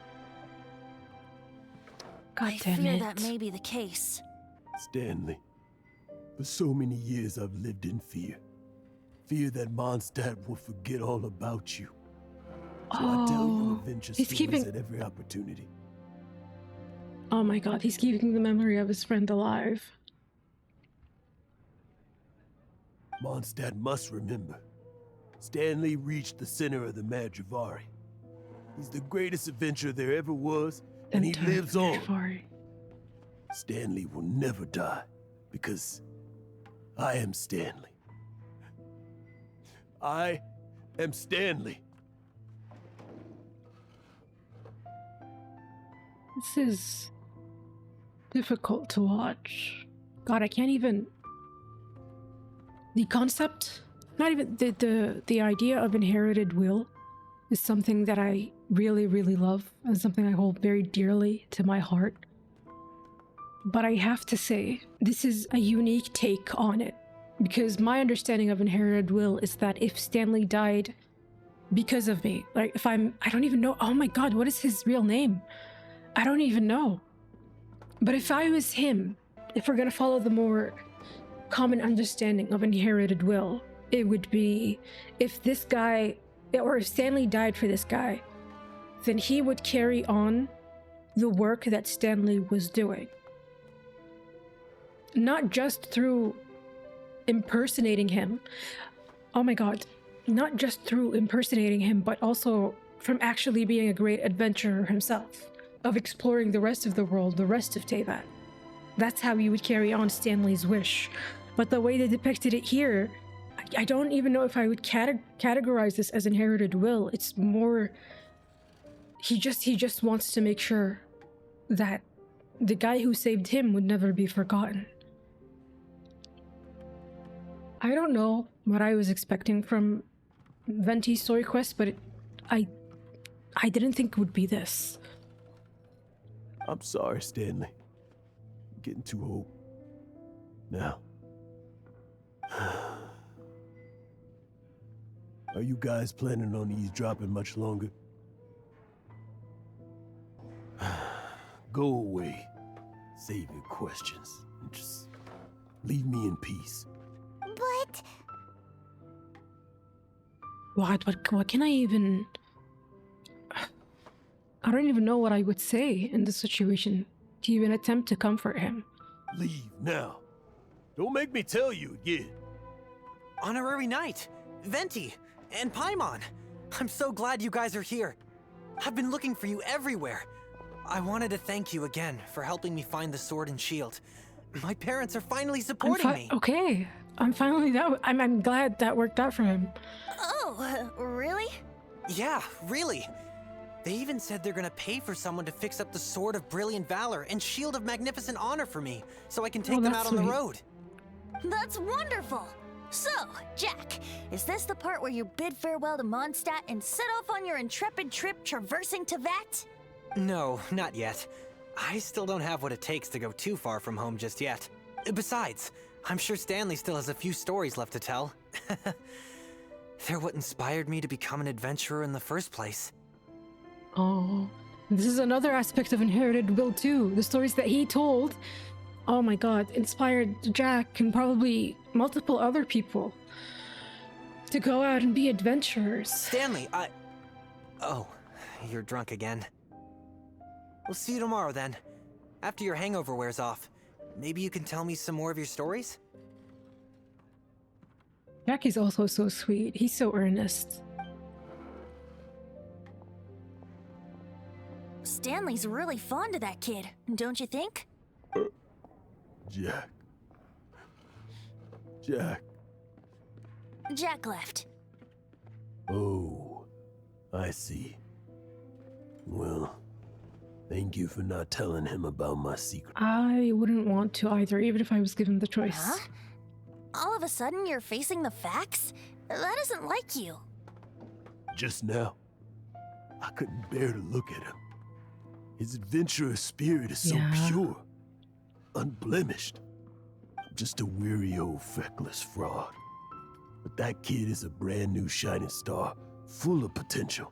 God I damn fear it. that may be the case. Stanley, for so many years I've lived in fear. Fear that Mondstadt will forget all about you. So I tell you adventure stories at every opportunity. Oh my god, he's keeping the memory of his friend alive. Mondstadt must remember. Stanley reached the center of the Mare Jivari. He's the greatest adventurer there ever was, and he lives on. Stanley will never die, because I am Stanley. I am Stanley. This is difficult to watch. God, I can't even... The concept, not even the idea of inherited will is something that I really, really love and something I hold very dearly to my heart. But I have to say, this is a unique take on it, because my understanding of inherited will is that if Stanley died because of me, like I don't even know, oh my god, what is his real name? I don't even know. But if I was him, if we're gonna follow the more common understanding of inherited will, it would be if this guy, or if Stanley died for this guy, then he would carry on the work that Stanley was doing. Not just through impersonating him. Oh my god. Not just through impersonating him, but also from actually being a great adventurer himself, of exploring the rest of the world, the rest of Teyvat. That's how you would carry on Stanley's wish. But the way they depicted it here, I don't even know if I would categorize this as inherited will. It's more, he just wants to make sure that the guy who saved him would never be forgotten. I don't know what I was expecting from Venti's story quest, but I didn't think it would be this. I'm sorry, Stanley. I'm getting too old. Now. Are you guys planning on eavesdropping much longer? Go away. Save your questions. And just leave me in peace. But... What can I even... I don't even know what I would say in this situation to even attempt to comfort him. Leave now. Don't make me tell you again. Honorary Knight, Venti, and Paimon. I'm so glad you guys are here. I've been looking for you everywhere. I wanted to thank you again for helping me find the sword and shield. My parents are finally supporting me. Okay. I'm glad that worked out for him. Oh, really? Yeah, really. They even said they're gonna pay for someone to fix up the Sword of Brilliant Valor and Shield of Magnificent Honor for me, so I can take them out on the road. That's wonderful! So, Jack, is this the part where you bid farewell to Mondstadt and set off on your intrepid trip traversing Teyvat? No, not yet. I still don't have what it takes to go too far from home just yet. Besides, I'm sure Stanley still has a few stories left to tell. They're what inspired me to become an adventurer in the first place. Oh, this is another aspect of inherited will too. The stories that he told, oh my god, inspired Jack and probably multiple other people to go out and be adventurers. Stanley, Oh, you're drunk again. We'll see you tomorrow then. After your hangover wears off. Maybe you can tell me some more of your stories? Jack is also so sweet. He's so earnest. Stanley's really fond of that kid, don't you think? Jack. Jack left. Oh, I see. Well, thank you for not telling him about my secret. I wouldn't want to either, even if I was given the choice. Huh? All of a sudden you're facing the facts? That isn't like you. Just now, I couldn't bear to look at him. His adventurous spirit is so pure, unblemished. I'm just a weary old feckless fraud. But that kid is a brand new shining star, full of potential.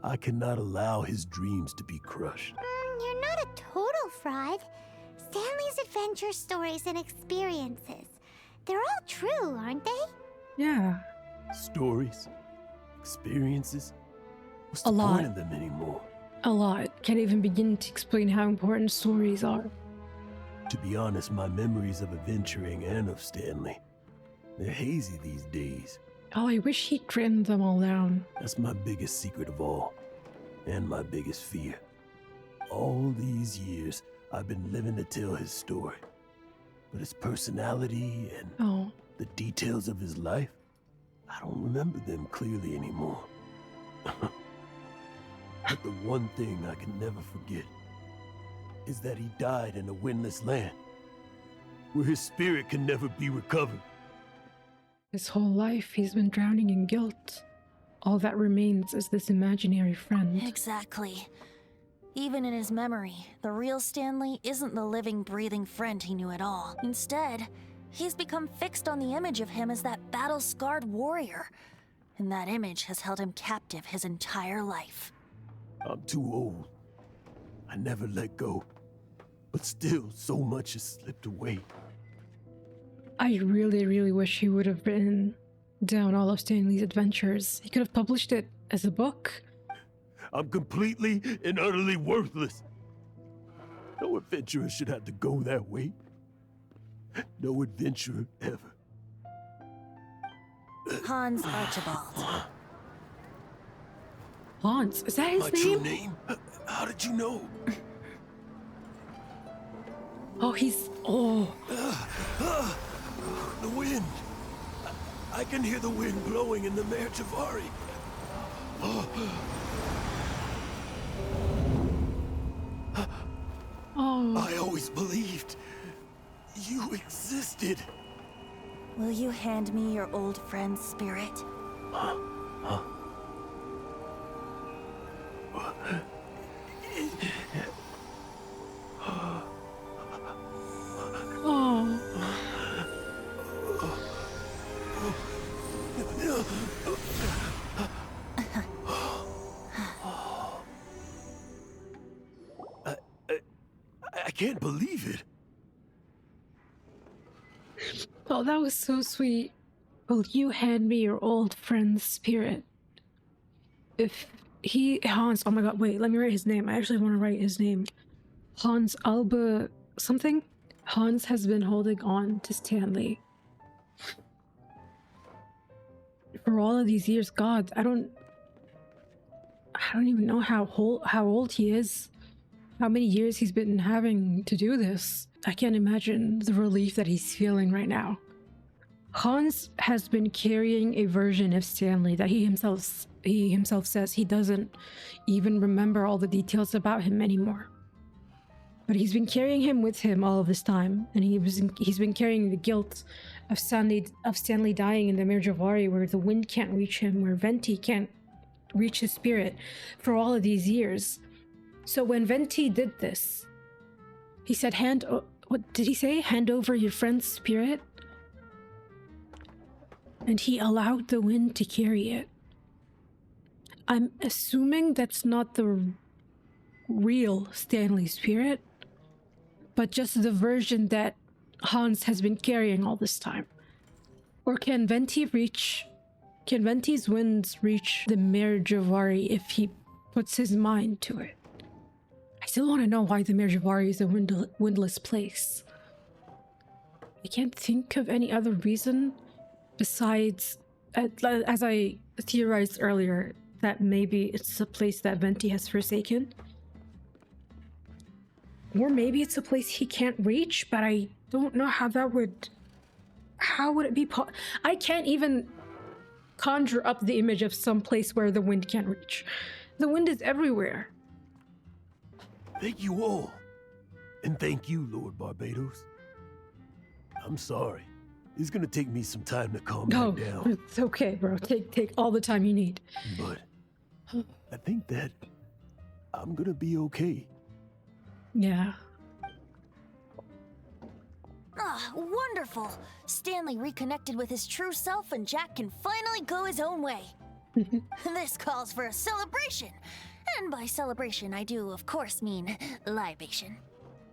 I cannot allow his dreams to be crushed. You're not a total fraud. Stanley's adventure stories and experiences, they're all true, aren't they? Yeah. Stories? Experiences? What's the A lot. point of them anymore? A lot. Can't even begin to explain how important stories are. To be honest, my memories of adventuring and of Stanley, they're hazy these days. Oh, I wish he'd written them all down. That's my biggest secret of all, and my biggest fear. All these years, I've been living to tell his story. But his personality and the details of his life, I don't remember them clearly anymore. But the one thing I can never forget is that he died in a windless land, where his spirit can never be recovered. His whole life, he's been drowning in guilt. all that remains is this imaginary friend. Exactly. Even in his memory, the real Stanley isn't the living, breathing friend he knew at all. Instead, he's become fixed on the image of him as that battle-scarred warrior. And that image has held him captive his entire life. I'm too old. I never let go. But still, so much has slipped away. I really, really wish he would have written down all of Stanley's adventures. He could have published it as a book. I'm completely and utterly worthless. No adventurer should have to go that way. No adventurer ever. Hans Archibald. Hans, is that his My name? true name? How did you know? Oh, he's... Oh. The wind. I can hear the wind blowing in the Mare Jivari. Oh. I always believed you existed. Will you hand me your old friend's spirit? Oh. I can't believe it. Oh, that was so sweet. Will you hand me your old friend's spirit? If he... Hans... Oh my god, wait, let me write his name. I actually want to write his name. Hans Alba... something? Hans has been holding on to Stanley for all of these years. God, I don't even know how old he is. How many years he's been having to do this. I can't imagine the relief that he's feeling right now. Hans has been carrying a version of Stanley that he himself says he doesn't even remember all the details about him anymore. But he's been carrying him with him all of this time, and he's been carrying the guilt of Stanley dying in the Mare Jivari, where the wind can't reach him, where Venti can't reach his spirit for all of these years. So when Venti did this, he said, what did he say? Hand over your friend's spirit? And he allowed the wind to carry it. I'm assuming that's not the real Stanley spirit, but just the version that Hans has been carrying all this time. Or can Venti's winds reach the Mare Jivari if he puts his mind to it? I still want to know why the Mare Jivari is a windless place. I can't think of any other reason besides, as I theorized earlier, that maybe it's a place that Venti has forsaken. Or maybe it's a place he can't reach, but I don't know how that would... How would it be I can't even conjure up the image of some place where the wind can't reach. The wind is everywhere. Thank you all. And thank you, Lord Barbados. I'm sorry. It's gonna take me some time to calm back down. It's okay, bro. Take all the time you need. But I think that I'm gonna be okay. Yeah. Ah, wonderful! Stanley reconnected with his true self and Jack can finally go his own way. This calls for a celebration. And by celebration, I do, of course, mean libation.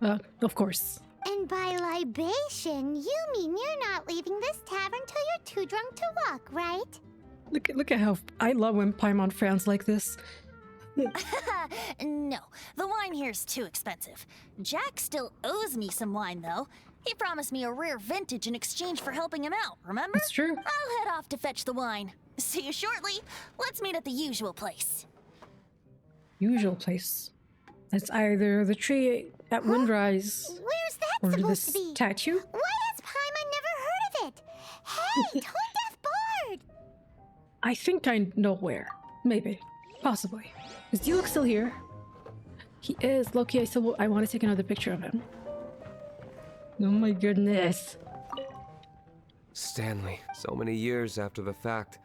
Of course. And by libation, you mean you're not leaving this tavern till you're too drunk to walk, right? Look at how... I love when Paimon frowns like this. No, the wine here's too expensive. Jack still owes me some wine, though. He promised me a rare vintage in exchange for helping him out, remember? That's true. I'll head off to fetch the wine. See you shortly. Let's meet at the usual place. Usual place. That's either the tree at Windrise Where's that or supposed this to be? statue. Why has Paimon never heard of it? Hey, Tone-Deaf Bard! I think I know where. Maybe. Possibly. Is Diluc still here? He is. Loki, I want to take another picture of him. Oh my goodness. Stanley, so many years after the fact.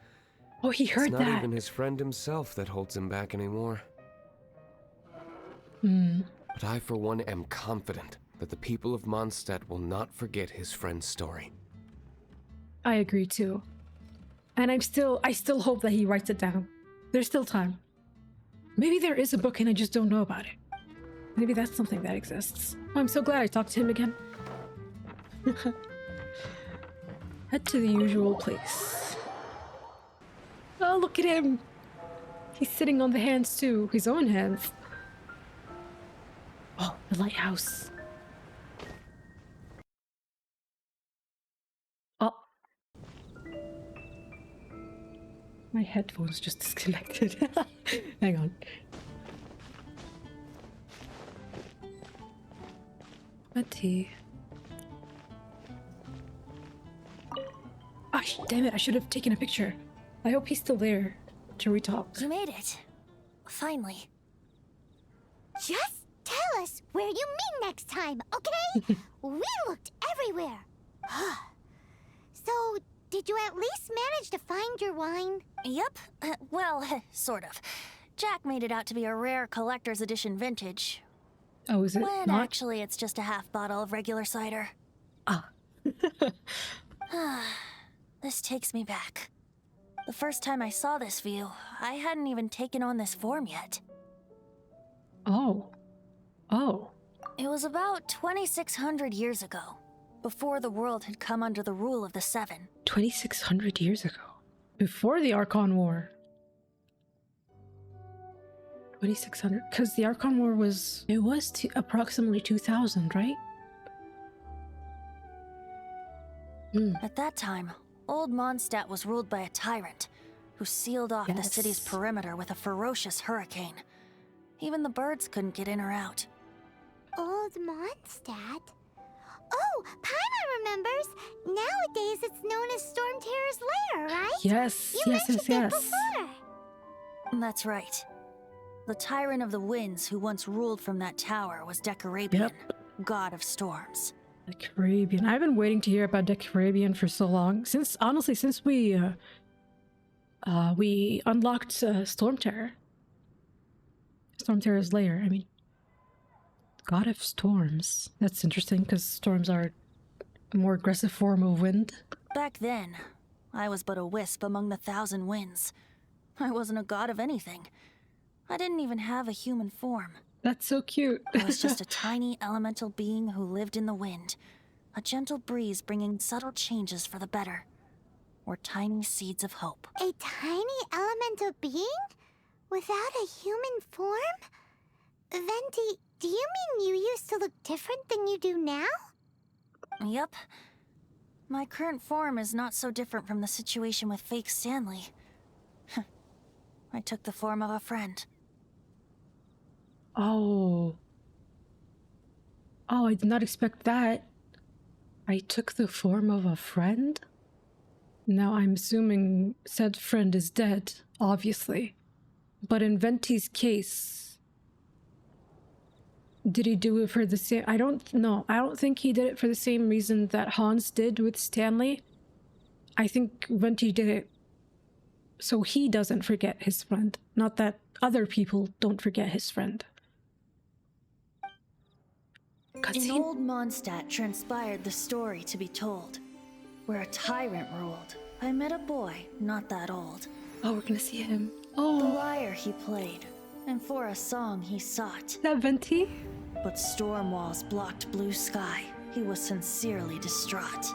Oh, he heard it's that. not even his friend himself that holds him back anymore. But I, for one, am confident that the people of Mondstadt will not forget his friend's story. I agree too. And I still hope that he writes it down. There's still time. Maybe there is a book and I just don't know about it. Maybe that's something that exists. Oh, I'm so glad I talked to him again. Head to the usual place. Oh, look at him! He's sitting on the hands too, his own hands. Oh, the lighthouse. Oh. My headphones just disconnected. Hang on. Venti. Ah, damn it, I should have taken a picture. I hope he's still there to retalk. You made it. Finally. Just tell us where you meet next time, okay? We looked everywhere. So, did you at least manage to find your wine? Yep. Well, sort of. Jack made it out to be a rare collector's edition vintage. Oh, is it When not? actually it's just a half bottle of regular cider. Ah. This takes me back. The first time I saw this view, I hadn't even taken on this form yet. Oh. Oh. It was about 2,600 years ago, before the world had come under the rule of the Seven. 2,600 years ago. Before the Archon War. 2,600. Because the Archon War was... It was approximately 2,000, right? At that time, old Mondstadt was ruled by a tyrant who sealed off the city's perimeter with a ferocious hurricane. Even the birds couldn't get in or out. Old Mondstadt? Oh, Paimon remembers. Nowadays it's known as Storm Terror's Lair, right? Yes, You yes, mentioned yes, it yes. before. That's right. The tyrant of the winds who once ruled from that tower was Decarabian, god of storms. Decarabian. I've been waiting to hear about Decarabian for so long. Since we unlocked Storm Terror. Storm Terror's lair. I mean, god of storms. That's interesting because storms are a more aggressive form of wind. Back then, I was but a wisp among the thousand winds. I wasn't a god of anything. I didn't even have a human form. That's so cute. I was just a tiny elemental being who lived in the wind. A gentle breeze bringing subtle changes for the better. Or tiny seeds of hope. A tiny elemental being? Without a human form? Venti, do you mean you used to look different than you do now? Yep. My current form is not so different from the situation with fake Stanley. I took the form of a friend. Oh. Oh, I did not expect that. I took the form of a friend? Now I'm assuming said friend is dead, obviously. But in Venti's case, did he do it for the same... I don't think he did it for the same reason that Hans did with Stanley. I think Venti did it so he doesn't forget his friend, not that other people don't forget his friend. In old Mondstadt transpired the story to be told. Where a tyrant ruled, I met a boy not that old. Oh, we're gonna see him. The Oh, lyre he played, and for a song he sought. is that Venti? But storm walls blocked blue sky. He was sincerely distraught.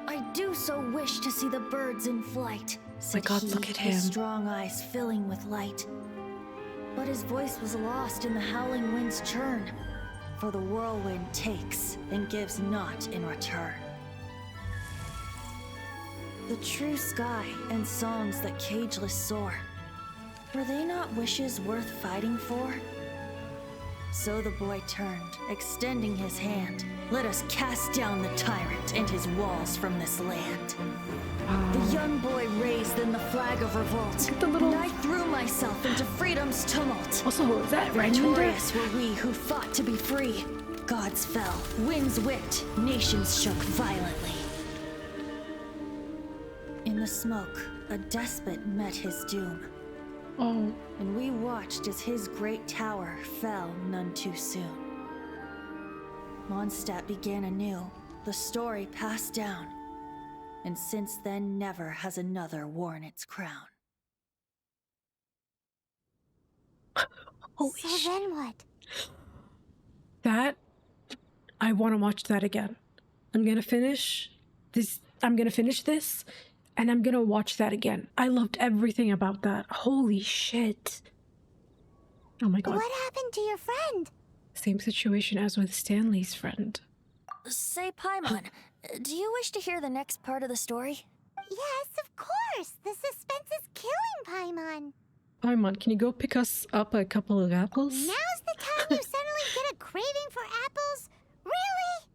I do so wish to see the birds in flight, said God, he, look at his him. strong eyes filling with light. But his voice was lost in the howling wind's churn, for the whirlwind takes and gives not in return. The true sky and songs that cageless soar, were they not wishes worth fighting for? So the boy turned, extending his hand. Let us cast down the tyrant and his walls from this land. The young boy raised then the flag of revolt, The little- and I threw myself into freedom's tumult. Also, is that Raimundo? Victorious were we who fought to be free. Gods fell, winds whipped, nations shook violently. In the smoke, a despot met his doom. Oh. And we watched as his great tower fell none too soon. Mondstadt began anew, the story passed down, and since then never has another worn its crown. Holy so shit. then what? That, I want to watch that again. I'm gonna finish this, and I'm gonna watch that again. I loved everything about that. Holy shit. Oh my god. What happened to your friend? Same situation as with Stanley's friend. Say, Paimon, do you wish to hear the next part of the story? Yes, of course. The suspense is killing Paimon. Paimon, can you go pick us up a couple of apples? Now's the time you suddenly get a craving for apples? Really?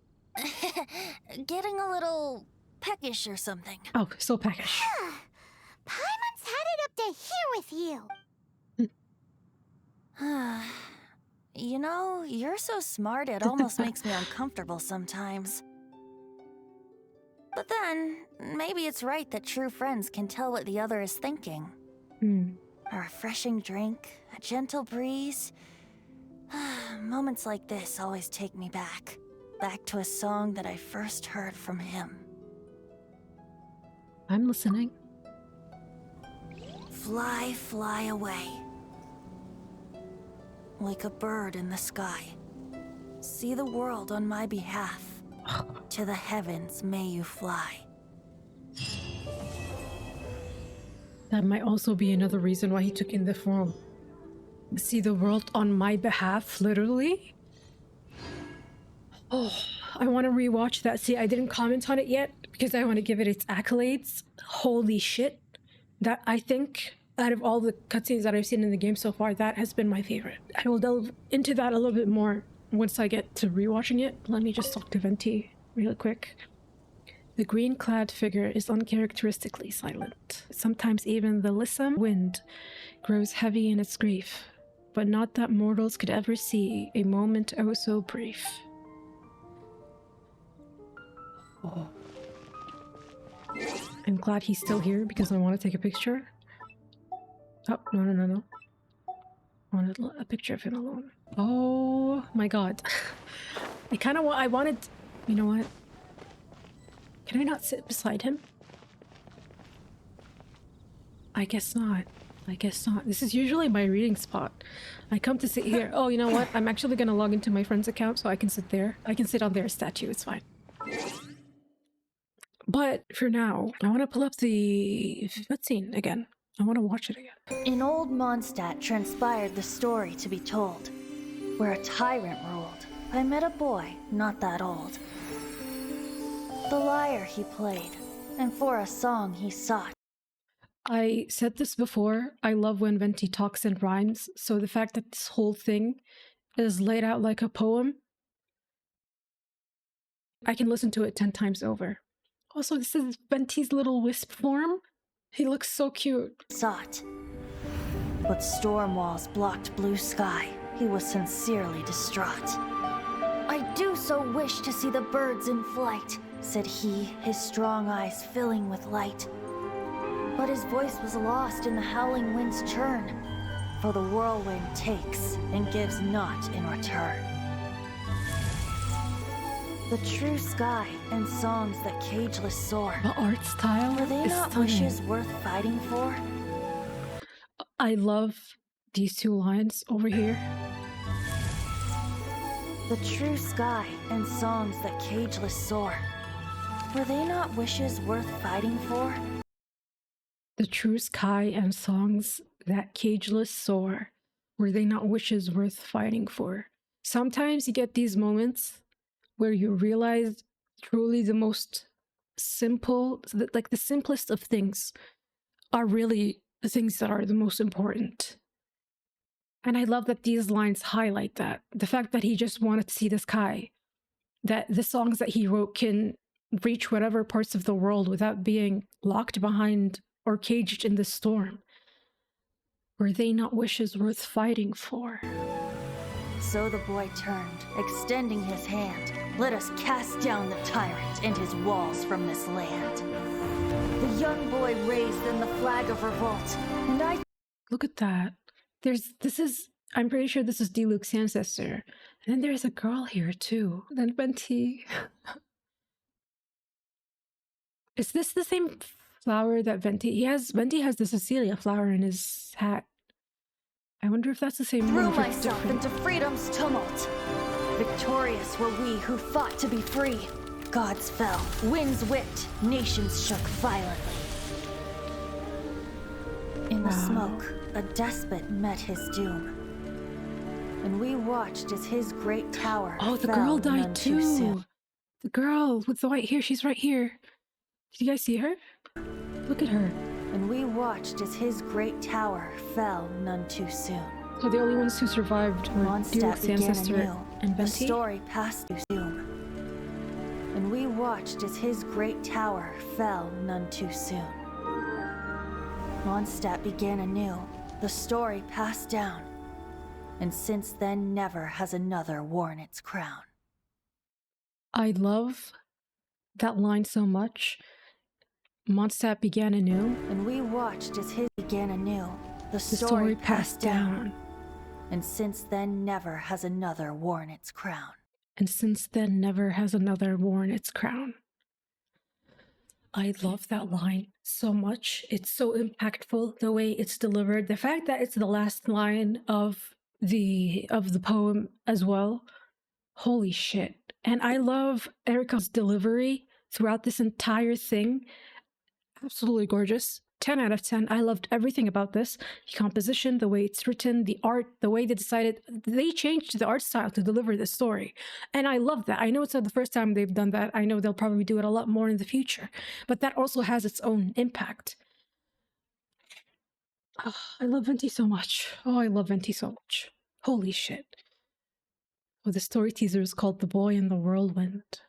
Getting a little peckish or something. Oh, so peckish. Paimon's had it up to here with you. You know, you're so smart it almost makes me uncomfortable sometimes. But then, maybe it's right that true friends can tell what the other is thinking. A refreshing drink, a gentle breeze. Moments like this always take me back to a song that I first heard from him. I'm listening. Fly, fly away. Like a bird in the sky. See the world on my behalf. To the heavens may you fly. That might also be another reason why he took in the form. See the world on my behalf, literally? Oh, I want to rewatch that. See, I didn't comment on it yet because I want to give it its accolades. Holy shit. That, I think, out of all the cutscenes that I've seen in the game so far, that has been my favorite. I will delve into that a little bit more once I get to rewatching it. Let me just talk to Venti real quick. The green-clad figure is uncharacteristically silent. Sometimes even the lissom wind grows heavy in its grief, but not that mortals could ever see a moment oh so brief. Oh. I'm glad he's still here because I want to take a picture. Oh, no. I wanted a picture of him alone. Oh my god. I wanted... You know what? Can I not sit beside him? I guess not. This is usually my reading spot. I come to sit here. Oh, you know what? I'm actually gonna log into my friend's account so I can sit there. I can sit on their statue, it's fine. But for now, I want to pull up the cutscene again. I want to watch it again. In old Mondstadt transpired the story to be told, where a tyrant ruled. I met a boy not that old. The lyre he played, and for a song he sought. I said this before, I love when Venti talks in rhymes, so the fact that this whole thing is laid out like a poem, I can listen to it 10 times over. Also, this is Venti's little wisp form. He looks so cute. Sought. But storm walls blocked blue sky. He was sincerely distraught. I do so wish to see the birds in flight, said he, his strong eyes filling with light. But his voice was lost in the howling wind's churn, for the whirlwind takes and gives not in return. The true sky and songs that cageless soar. The art style Were they is not stunning. wishes worth fighting for? I love these two lines over here. The true sky and songs that cageless soar. Were they not wishes worth fighting for? The true sky and songs that cageless soar. Were they not wishes worth fighting for? Sometimes you get these moments where you realize truly the most simple, like the simplest of things are really the things that are the most important. And I love that these lines highlight that. The fact that he just wanted to see the sky, that the songs that he wrote can reach whatever parts of the world without being locked behind or caged in the storm. Were they not wishes worth fighting for? So the boy turned, extending his hand. Let us cast down the tyrant and his walls from this land. The a young boy raised in the flag of revolt, and I... Look at that. I'm pretty sure this is D-Luke's ancestor. And then there's a girl here too. And then Venti. Is this the same flower that Venti has the Cecilia flower in his hat. I wonder if that's the same threw one. myself into freedom's tumult. Victorious were we who fought to be free. Gods fell, winds whipped, nations shook violently. In the smoke, a despot met his doom. And we watched as his great tower Oh, the fell girl none died too too. soon. The girl with the white hair, she's right here. Did you guys see her? Look at her. And we watched as his great tower fell none too soon. So the only ones who survived were Mondstadt Duke's began ancestor anew. and The Venti. story passed too soon. And we watched as his great tower fell none too soon. Mondstadt began anew. The story passed down. And since then never has another worn its crown. I love that line so much. Mondstadt began anew. And we watched as his began anew. The The story passed down. And since then never has another worn its crown. And since then never has another worn its crown. I love that line so much. It's so impactful the way it's delivered. The fact that it's the last line of the poem as well. Holy shit. And I love Erica's delivery throughout this entire thing. Absolutely gorgeous. 10 out of 10. I loved everything about this. The composition, the way it's written, the art, the way they changed the art style to deliver the story. And I love that. I know it's not the first time they've done that. I know they'll probably do it a lot more in the future. But that also has its own impact. Oh, I love Venti so much. Oh, I love Venti so much. Holy shit. Well, the story teaser is called The Boy in the Whirlwind.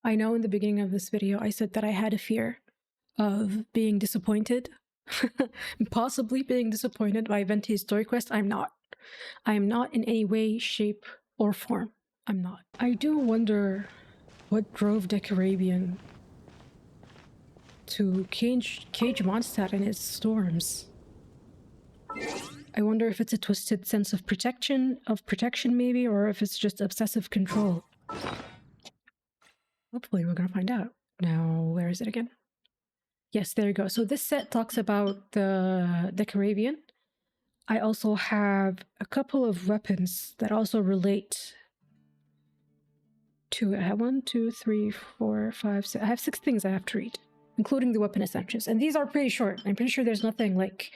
I know in the beginning of this video I said that I had a fear of being disappointed. Possibly being disappointed by Venti's story quest. I'm not. I am not in any way, shape, or form. I'm not. I do wonder what drove Decarabian to cage Mondstadt in its storms. I wonder if it's a twisted sense of protection maybe, or if it's just obsessive control. Hopefully we're gonna find out. Now, where is it again? Yes, there you go. So this set talks about the Decarabian. I also have a couple of weapons that also relate to it. I have 1, 2, 3, 4, 5, 6. I have 6 things I have to read, including the weapon essentials. And these are pretty short. I'm pretty sure there's nothing like...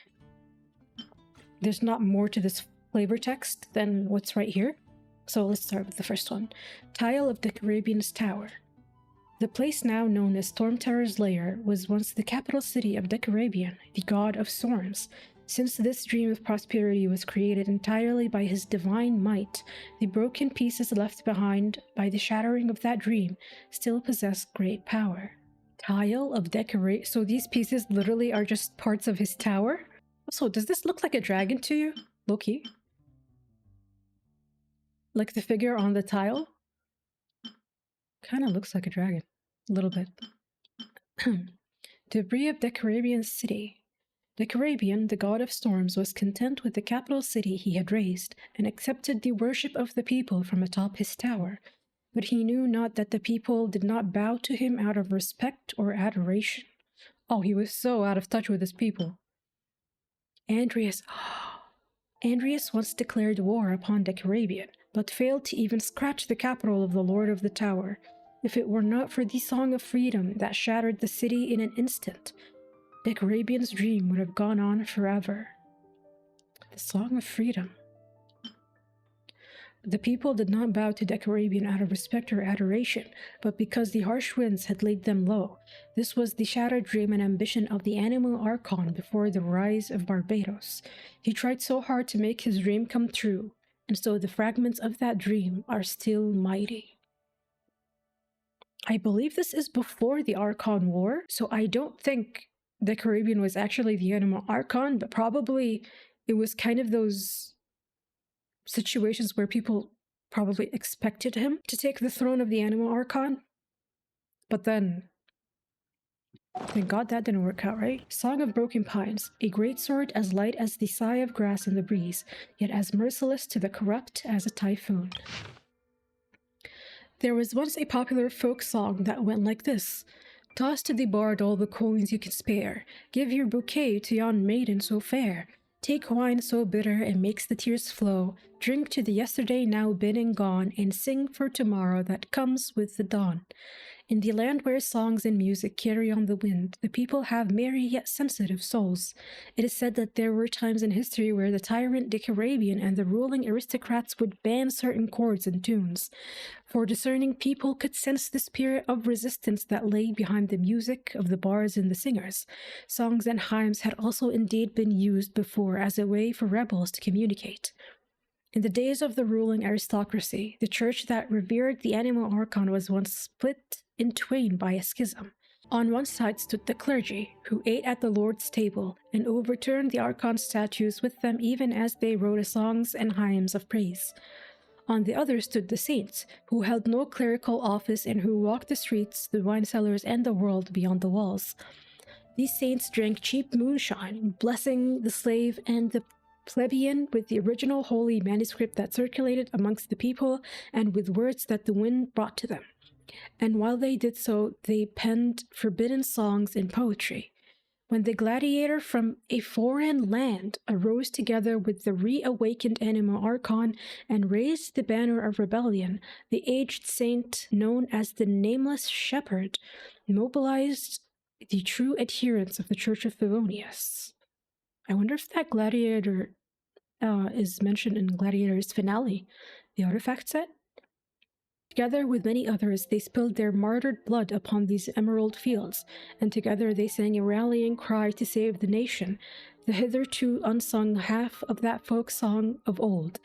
There's not more to this flavor text than what's right here. So let's start with the first one. Tile of Decarabian's Tower. The place now known as Storm Terror's Lair was once the capital city of Decarabian, the god of storms. Since this dream of prosperity was created entirely by his divine might, the broken pieces left behind by the shattering of that dream still possess great power. Tile of Decarabian. So these pieces literally are just parts of his tower? Also, does this look like a dragon to you? Loki? Like the figure on the tile? Kind of looks like a dragon. A little bit. Debris of Decarabian's city. Decarabian, the god of storms, was content with the capital city he had raised, and accepted the worship of the people from atop his tower. But he knew not that the people did not bow to him out of respect or adoration. Oh, he was so out of touch with his people. Andreas once declared war upon Decarabian, but failed to even scratch the capital of the Lord of the Tower. If it were not for the Song of Freedom that shattered the city in an instant, Decarabian's dream would have gone on forever. The Song of Freedom. The people did not bow to Decarabian out of respect or adoration, but because the harsh winds had laid them low. This was the shattered dream and ambition of the animal archon before the rise of Barbados. He tried so hard to make his dream come true, and so the fragments of that dream are still mighty. I believe this is before the Archon War, so I don't think Decarabian was actually the animal archon, but probably it was kind of those situations where people probably expected him to take the throne of the animal archon. But then Thank God that didn't work out, right? Song of Broken Pines. A great sword as light as the sigh of grass in the breeze, yet as merciless to the corrupt as a typhoon. There was once a popular folk song that went like this. Toss to the bard all the coins you can spare. Give your bouquet to yon maiden so fair. Take wine so bitter it makes the tears flow. Drink to the yesterday now been and gone, and sing for tomorrow that comes with the dawn. In the land where songs and music carry on the wind, the people have merry yet sensitive souls. It is said that there were times in history where the tyrant Decarabian and the ruling aristocrats would ban certain chords and tunes. For discerning people could sense the spirit of resistance that lay behind the music of the bards and the singers. Songs and hymns had also indeed been used before as a way for rebels to communicate. In the days of the ruling aristocracy, the church that revered the animal archon was once split in twain by a schism. On one side stood the clergy, who ate at the Lord's table, and overturned the archon statues with them even as they wrote songs and hymns of praise. On the other stood the saints, who held no clerical office and who walked the streets, the wine cellars, and the world beyond the walls. These saints drank cheap moonshine, blessing the slave and the plebeian with the original holy manuscript that circulated amongst the people and with words that the wind brought to them. And while they did so, they penned forbidden songs and poetry. When the gladiator from a foreign land arose together with the reawakened animal archon and raised the banner of rebellion, the aged saint known as the Nameless Shepherd mobilized the true adherents of the Church of Favonius. I wonder if that gladiator is mentioned in Gladiator's finale, the artifact set. Together with many others, they spilled their martyred blood upon these emerald fields, and together they sang a rallying cry to save the nation, the hitherto unsung half of that folk song of old.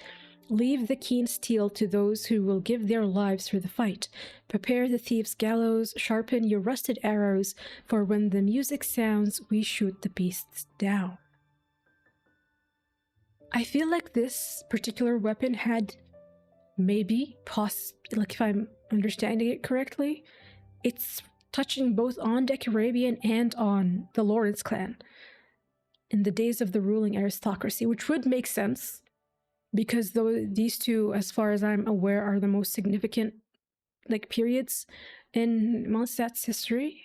Leave the keen steel to those who will give their lives for the fight. Prepare the thieves' gallows, sharpen your rusted arrows, for when the music sounds, we shoot the beasts down. I feel like this particular weapon had maybe, like if I'm understanding it correctly, it's touching both on Decarabian and on the Lawrence clan in the days of the ruling aristocracy, which would make sense because these two, as far as I'm aware, are the most significant periods in Mondstadt's history.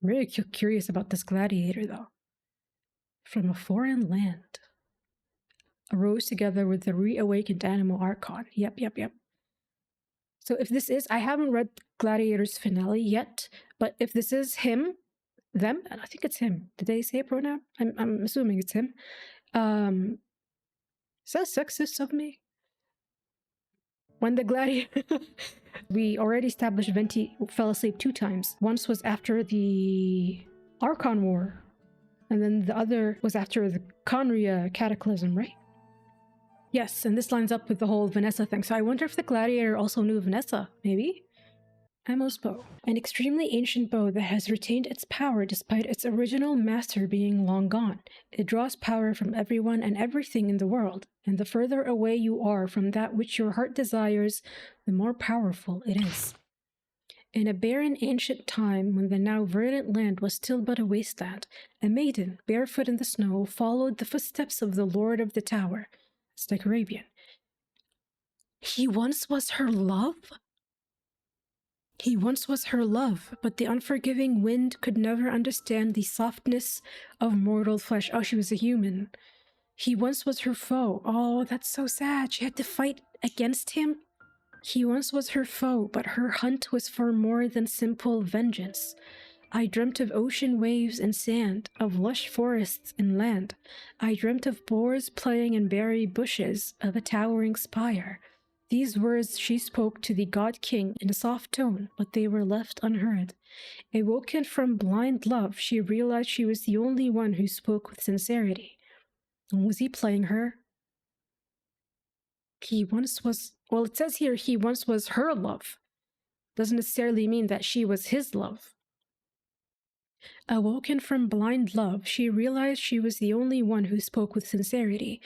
I'm really curious about this gladiator though. From a foreign land, arose together with the reawakened animal archon. Yep. So if this is, I haven't read Gladiator's finale yet, but if this is him, them, and I think it's him. Did they say a pronoun? I'm assuming it's him. Is that sexist of me? When the gladiator, we already established Venti fell asleep 2 times. Once was after the Archon War, and then the other was after the Conria Cataclysm, right? Yes, and this lines up with the whole Vanessa thing. So I wonder if the gladiator also knew Vanessa, maybe? Ammo's bow. An extremely ancient bow that has retained its power despite its original master being long gone. It draws power from everyone and everything in the world, and the further away you are from that which your heart desires, the more powerful it is. In a barren ancient time, when the now verdant land was still but a wasteland, a maiden, barefoot in the snow, followed the footsteps of the Lord of the Tower, Decarabian. He once was her love? He once was her love, but the unforgiving wind could never understand the softness of mortal flesh. Oh, she was a human. He once was her foe. Oh, that's so sad. She had to fight against him. He once was her foe, but her hunt was for more than simple vengeance. I dreamt of ocean waves and sand, of lush forests and land. I dreamt of boars playing in berry bushes, of a towering spire. These words she spoke to the god king in a soft tone, but they were left unheard. Awoken from blind love, she realized she was the only one who spoke with sincerity. And was he playing her? He once was... Well, it says here he once was her love. Doesn't necessarily mean that she was his love. Awoken from blind love, she realized she was the only one who spoke with sincerity.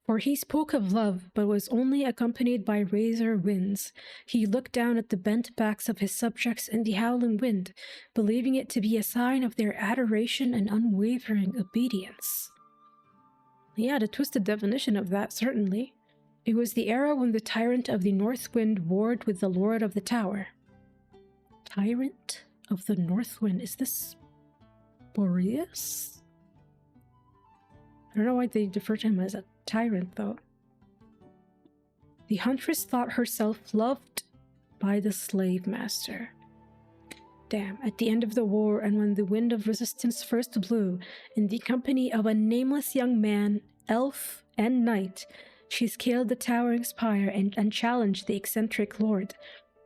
For he spoke of love, but was only accompanied by razor winds. He looked down at the bent backs of his subjects in the howling wind, believing it to be a sign of their adoration and unwavering obedience. Yeah, the twisted definition of that, certainly. It was the era when the tyrant of the North Wind warred with the Lord of the Tower. Tyrant of the North Wind? Is this Boreas? I don't know why they refer to him as a tyrant, though. The huntress thought herself loved by the slave master. Damn, at the end of the war, and when the wind of resistance first blew, in the company of a nameless young man, elf, and knight, she scaled the towering spire and challenged the eccentric lord.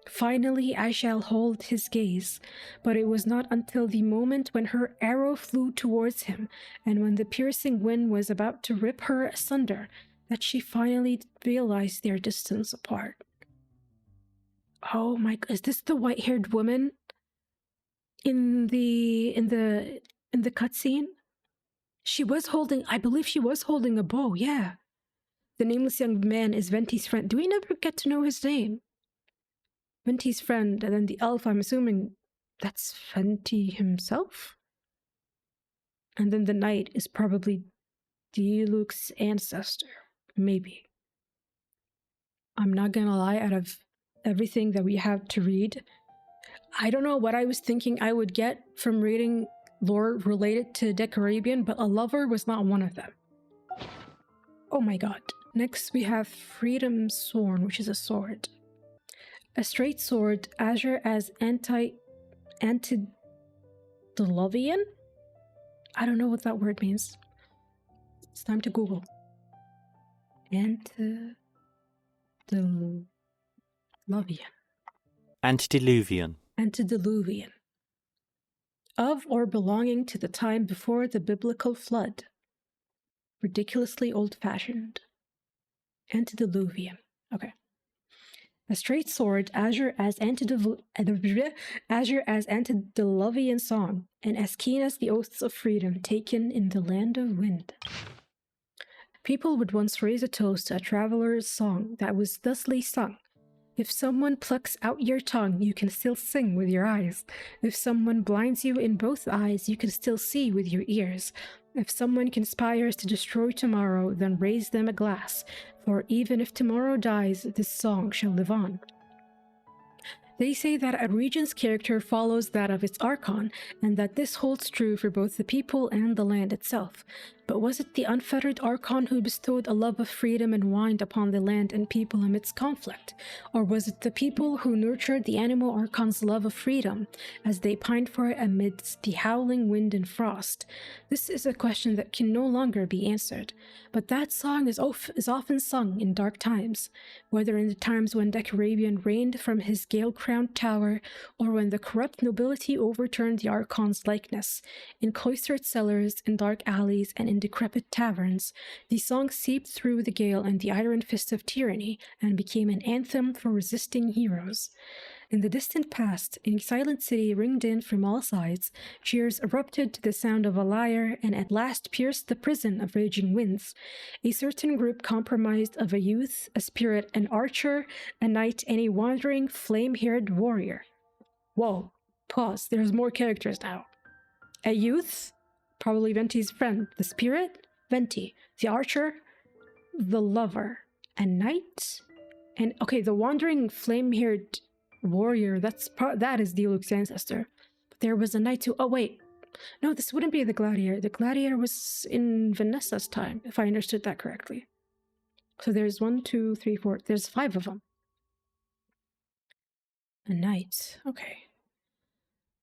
Finally, I shall hold his gaze, but it was not until the moment when her arrow flew towards him, and when the piercing wind was about to rip her asunder, that she finally realized their distance apart. Oh my, is this the white-haired woman in the cutscene? She was holding, I believe she was holding a bow, yeah. The nameless young man is Venti's friend. Do we never get to know his name? Venti's friend, and then the elf, I'm assuming that's Venti himself? And then the knight is probably Diluc's ancestor. Maybe. I'm not gonna lie, out of everything that we have to read, I don't know what I was thinking I would get from reading lore related to Decarabian, but a lover was not one of them. Oh my god. Next we have Freedom Sworn, which is a sword. A straight sword, azure as antediluvian? I don't know what that word means. It's time to Google. Antediluvian. Antediluvian. Of or belonging to the time before the biblical flood. Ridiculously old-fashioned. Antediluvian. Okay. A straight sword, azure as antediluvian song, and as keen as the oaths of freedom taken in the land of wind. People would once raise a toast to a traveler's song that was thusly sung. If someone plucks out your tongue, you can still sing with your eyes. If someone blinds you in both eyes, you can still see with your ears. If someone conspires to destroy tomorrow, then raise them a glass, for even if tomorrow dies, this song shall live on. They say that a region's character follows that of its archon, and that this holds true for both the people and the land itself. But was it the unfettered archon who bestowed a love of freedom and whined upon the land and people amidst conflict? Or was it the people who nurtured the animal archon's love of freedom, as they pined for it amidst the howling wind and frost? This is a question that can no longer be answered. But that song is often sung in dark times, whether in the times when Decarabian reigned from his gale-crowned tower, or when the corrupt nobility overturned the archon's likeness. In cloistered cellars, in dark alleys, and in decrepit taverns, the song seeped through the gale and the iron fist of tyranny, and became an anthem for resisting heroes. In the distant past, a silent city ringed in from all sides, cheers erupted to the sound of a lyre, and at last pierced the prison of raging winds. A certain group comprised of a youth, a spirit, an archer, a knight, and a wandering, flame-haired warrior. Whoa, pause, there's more characters now. A youth, probably Venti's friend. The spirit, Venti. The archer, the lover. A knight, and okay, the wandering, flame-haired warrior, that is Diluc's ancestor. But there was a knight too. Oh wait, no, this wouldn't be the gladiator. The gladiator was in Vanessa's time, if I understood that correctly. So there's 1, 2, 3, 4. There's 5 of them. A knight. Okay.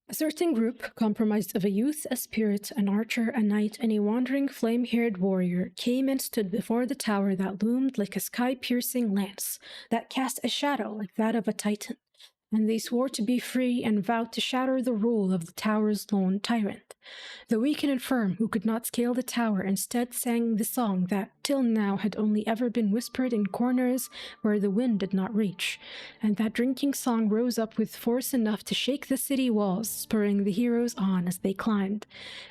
A certain group, comprised of a youth, a spirit, an archer, a knight, and a wandering, flame-haired warrior, came and stood before the tower that loomed like a sky-piercing lance, that cast a shadow like that of a titan. And they swore to be free and vowed to shatter the rule of the tower's lone tyrant. The weak and infirm who could not scale the tower instead sang the song that, till now, had only ever been whispered in corners where the wind did not reach, and that drinking song rose up with force enough to shake the city walls, spurring the heroes on as they climbed.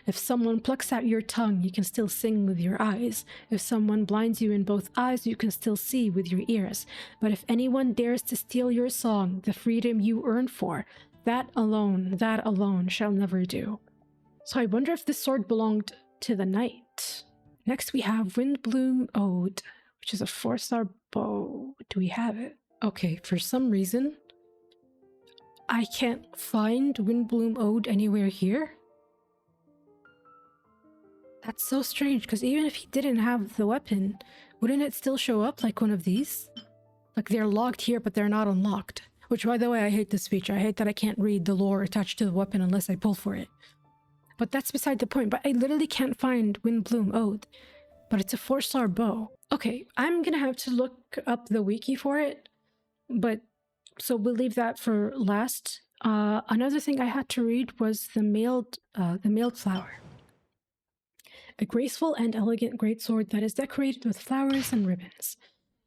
If someone plucks out your tongue, you can still sing with your eyes. If someone blinds you in both eyes, you can still see with your ears. But if anyone dares to steal your song, the freedom you earned for, that alone shall never do. So I wonder if this sword belonged to the knight. Next we have Windbloom Ode, which is a 4-star bow. Do we have it? Okay, for some reason, I can't find Windbloom Ode anywhere here. That's so strange, because even if he didn't have the weapon, wouldn't it still show up like one of these? Like they're locked here, but they're not unlocked. Which, by the way, I hate this feature. I hate that I can't read the lore attached to the weapon unless I pull for it. But that's beside the point. But I literally can't find Windbloom Ode. But it's a 4-star bow. Okay, I'm gonna have to look up the wiki for it. But, so we'll leave that for last. Another thing I had to read was the mailed flower. A graceful and elegant greatsword that is decorated with flowers and ribbons.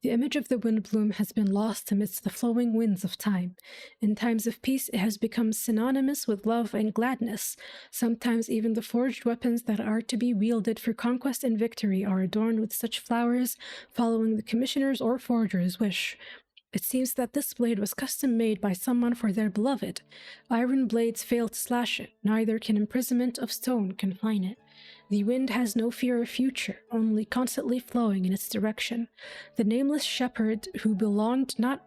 The image of the windbloom has been lost amidst the flowing winds of time. In times of peace, it has become synonymous with love and gladness. Sometimes even the forged weapons that are to be wielded for conquest and victory are adorned with such flowers, following the commissioner's or forger's wish. It seems that this blade was custom-made by someone for their beloved. Iron blades fail to slash it, neither can imprisonment of stone confine it. The wind has no fear of future, only constantly flowing in its direction. The nameless shepherd who belonged not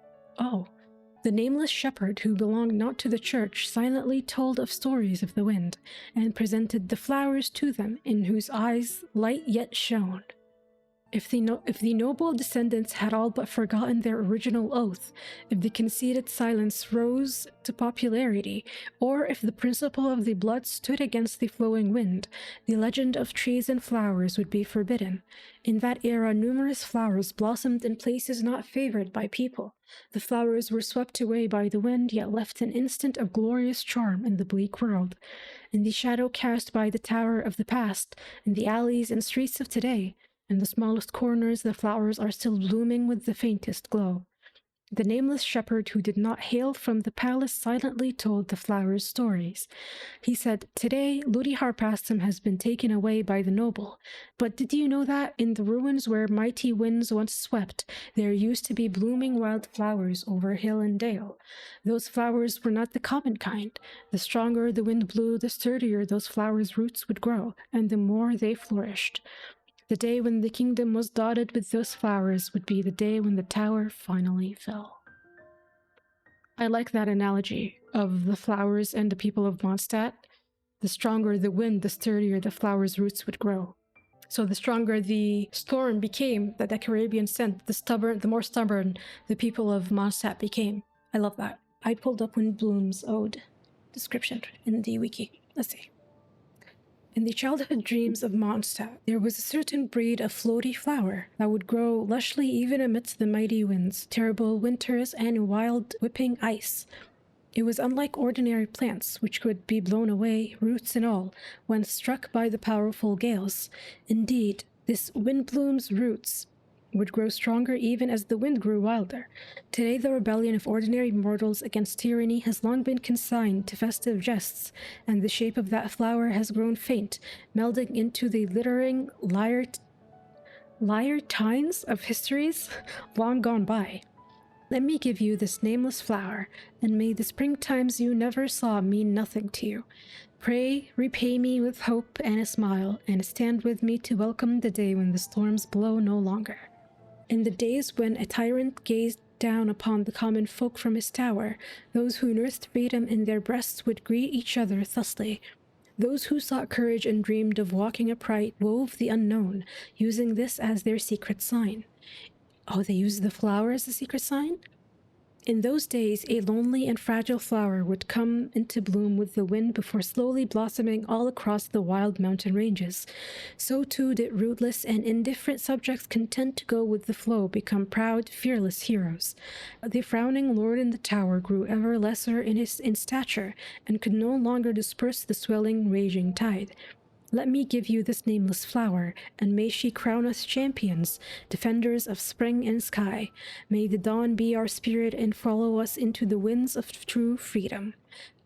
to the church silently told of stories of the wind, and presented the flowers to them, in whose eyes light yet shone. If the noble descendants had all but forgotten their original oath, if the conceited silence rose to popularity, or if the principle of the blood stood against the flowing wind, the legend of trees and flowers would be forbidden. In that era, numerous flowers blossomed in places not favored by people. The flowers were swept away by the wind, yet left an instant of glorious charm in the bleak world. In the shadow cast by the tower of the past, in the alleys and streets of today, in the smallest corners, the flowers are still blooming with the faintest glow. The nameless shepherd who did not hail from the palace silently told the flowers stories. He said, "Today, Ludi Harpastum has been taken away by the noble. But did you know that, in the ruins where mighty winds once swept, there used to be blooming wild flowers over hill and dale? Those flowers were not the common kind. The stronger the wind blew, the sturdier those flowers' roots would grow, and the more they flourished. The day when the kingdom was dotted with those flowers would be the day when the tower finally fell." I like that analogy of the flowers and the people of Mondstadt. The stronger the wind, the sturdier the flowers' roots would grow. So the stronger the storm became that Decarabian sent, the more stubborn the people of Mondstadt became. I love that. I pulled up Windbloom's Ode description in the wiki. Let's see. In the childhood dreams of Mondstadt, there was a certain breed of floaty flower that would grow lushly even amidst the mighty winds, terrible winters, and wild whipping ice. It was unlike ordinary plants, which could be blown away, roots and all, when struck by the powerful gales. Indeed, this windbloom's roots would grow stronger even as the wind grew wilder. Today, the rebellion of ordinary mortals against tyranny has long been consigned to festive jests, and the shape of that flower has grown faint, melding into the littering lyre-tines of histories long gone by. Let me give you this nameless flower, and may the springtimes you never saw mean nothing to you. Pray, repay me with hope and a smile, and stand with me to welcome the day when the storms blow no longer. In the days when a tyrant gazed down upon the common folk from his tower, those who nursed freedom in their breasts would greet each other thusly. Those who sought courage and dreamed of walking upright wove the unknown, using this as their secret sign. Oh, they use the flower as a secret sign? In those days, a lonely and fragile flower would come into bloom with the wind before slowly blossoming all across the wild mountain ranges. So too did rootless and indifferent subjects content to go with the flow become proud, fearless heroes. The frowning lord in the tower grew ever lesser in stature and could no longer disperse the swelling, raging tide. Let me give you this nameless flower, and may she crown us champions, defenders of spring and sky. May the dawn be our spirit and follow us into the winds of true freedom.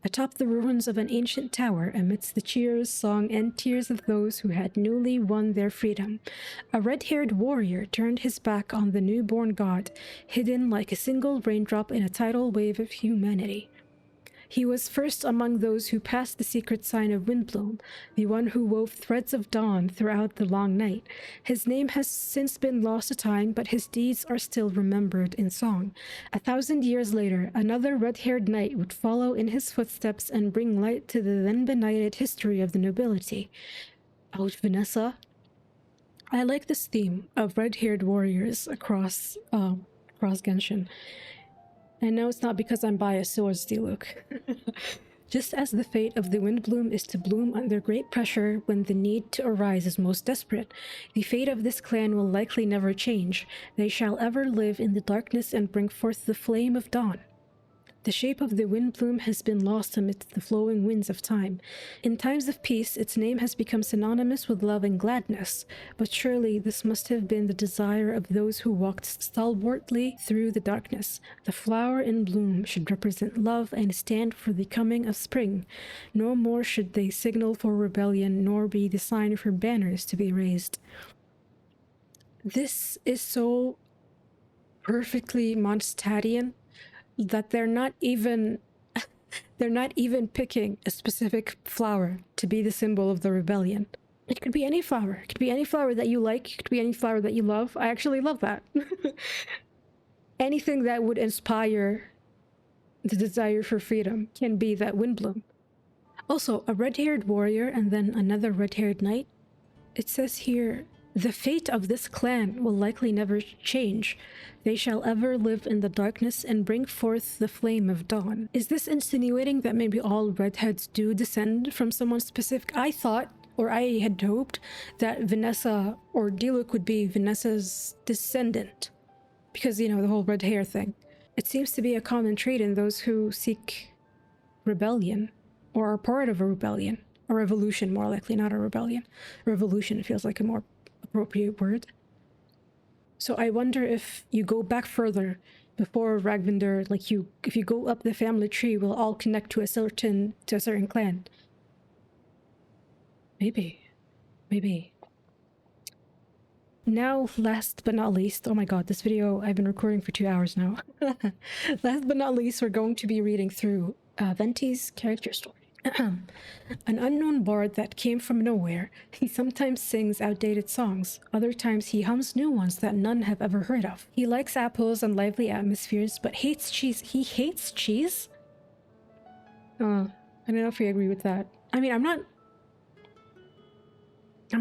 Atop the ruins of an ancient tower, amidst the cheers, song, and tears of those who had newly won their freedom, a red-haired warrior turned his back on the newborn god, hidden like a single raindrop in a tidal wave of humanity. He was first among those who passed the secret sign of Windbloom, the one who wove threads of dawn throughout the long night. His name has since been lost to time, but his deeds are still remembered in song. 1,000 years later, another red-haired knight would follow in his footsteps and bring light to the then-benighted history of the nobility. Out Vanessa. I like this theme of red-haired warriors across Genshin. I know it's not because I'm biased towards Diluc. Just as the fate of the Windbloom is to bloom under great pressure when the need to arise is most desperate, the fate of this clan will likely never change. They shall ever live in the darkness and bring forth the flame of dawn. The shape of the Windbloom has been lost amidst the flowing winds of time. In times of peace, its name has become synonymous with love and gladness, but surely this must have been the desire of those who walked stalwartly through the darkness. The flower in bloom should represent love and stand for the coming of spring. No more should they signal for rebellion, nor be the sign for banners to be raised. This is so perfectly Mondstadtian that they're not even picking a specific flower to be the symbol of the rebellion. It could be any flower. It could be any flower that you like. It could be any flower that you love. I actually love that. Anything that would inspire the desire for freedom can be that Windbloom. Also, a red-haired warrior and then another red-haired knight. It says here, the fate of this clan will likely never change. They shall ever live in the darkness and bring forth the flame of dawn. Is this insinuating that maybe all redheads do descend from someone specific? I thought, or I had hoped, that Vanessa or Diluc would be Vanessa's descendant. Because, you know, the whole red hair thing. It seems to be a common trait in those who seek rebellion, or are part of a rebellion. A revolution, more likely, not a rebellion. Revolution feels like a more appropriate word. So I wonder if you go back further before Ragvinder, like if you go up the family tree, we'll all connect to a certain clan. Maybe. Now, last but not least, oh my god, this video I've been recording for 2 hours now. Last but not least, we're going to be reading through Venti's character story. An unknown bard that came from nowhere. He sometimes sings outdated songs. Other times he hums new ones that none have ever heard of. He likes apples and lively atmospheres, but hates cheese. He hates cheese? I don't know if you agree with that. I mean, I'm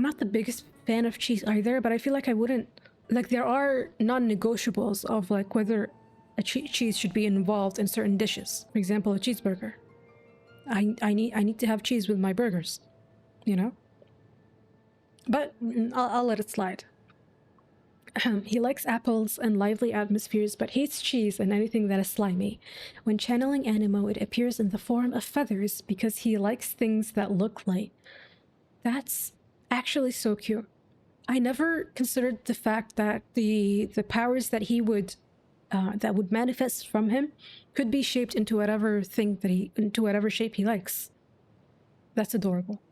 not the biggest fan of cheese either, but I feel like I wouldn't... Like, there are non-negotiables of, like, whether a cheese should be involved in certain dishes. For example, a cheeseburger. I need to have cheese with my burgers, you know? But I'll let it slide. He likes apples and lively atmospheres, but hates cheese and anything that is slimy. When channeling Animo, it appears in the form of feathers because he likes things that look light. That's actually so cute. I never considered the fact that the powers that he would that would manifest from him could be shaped into whatever shape he likes. That's adorable.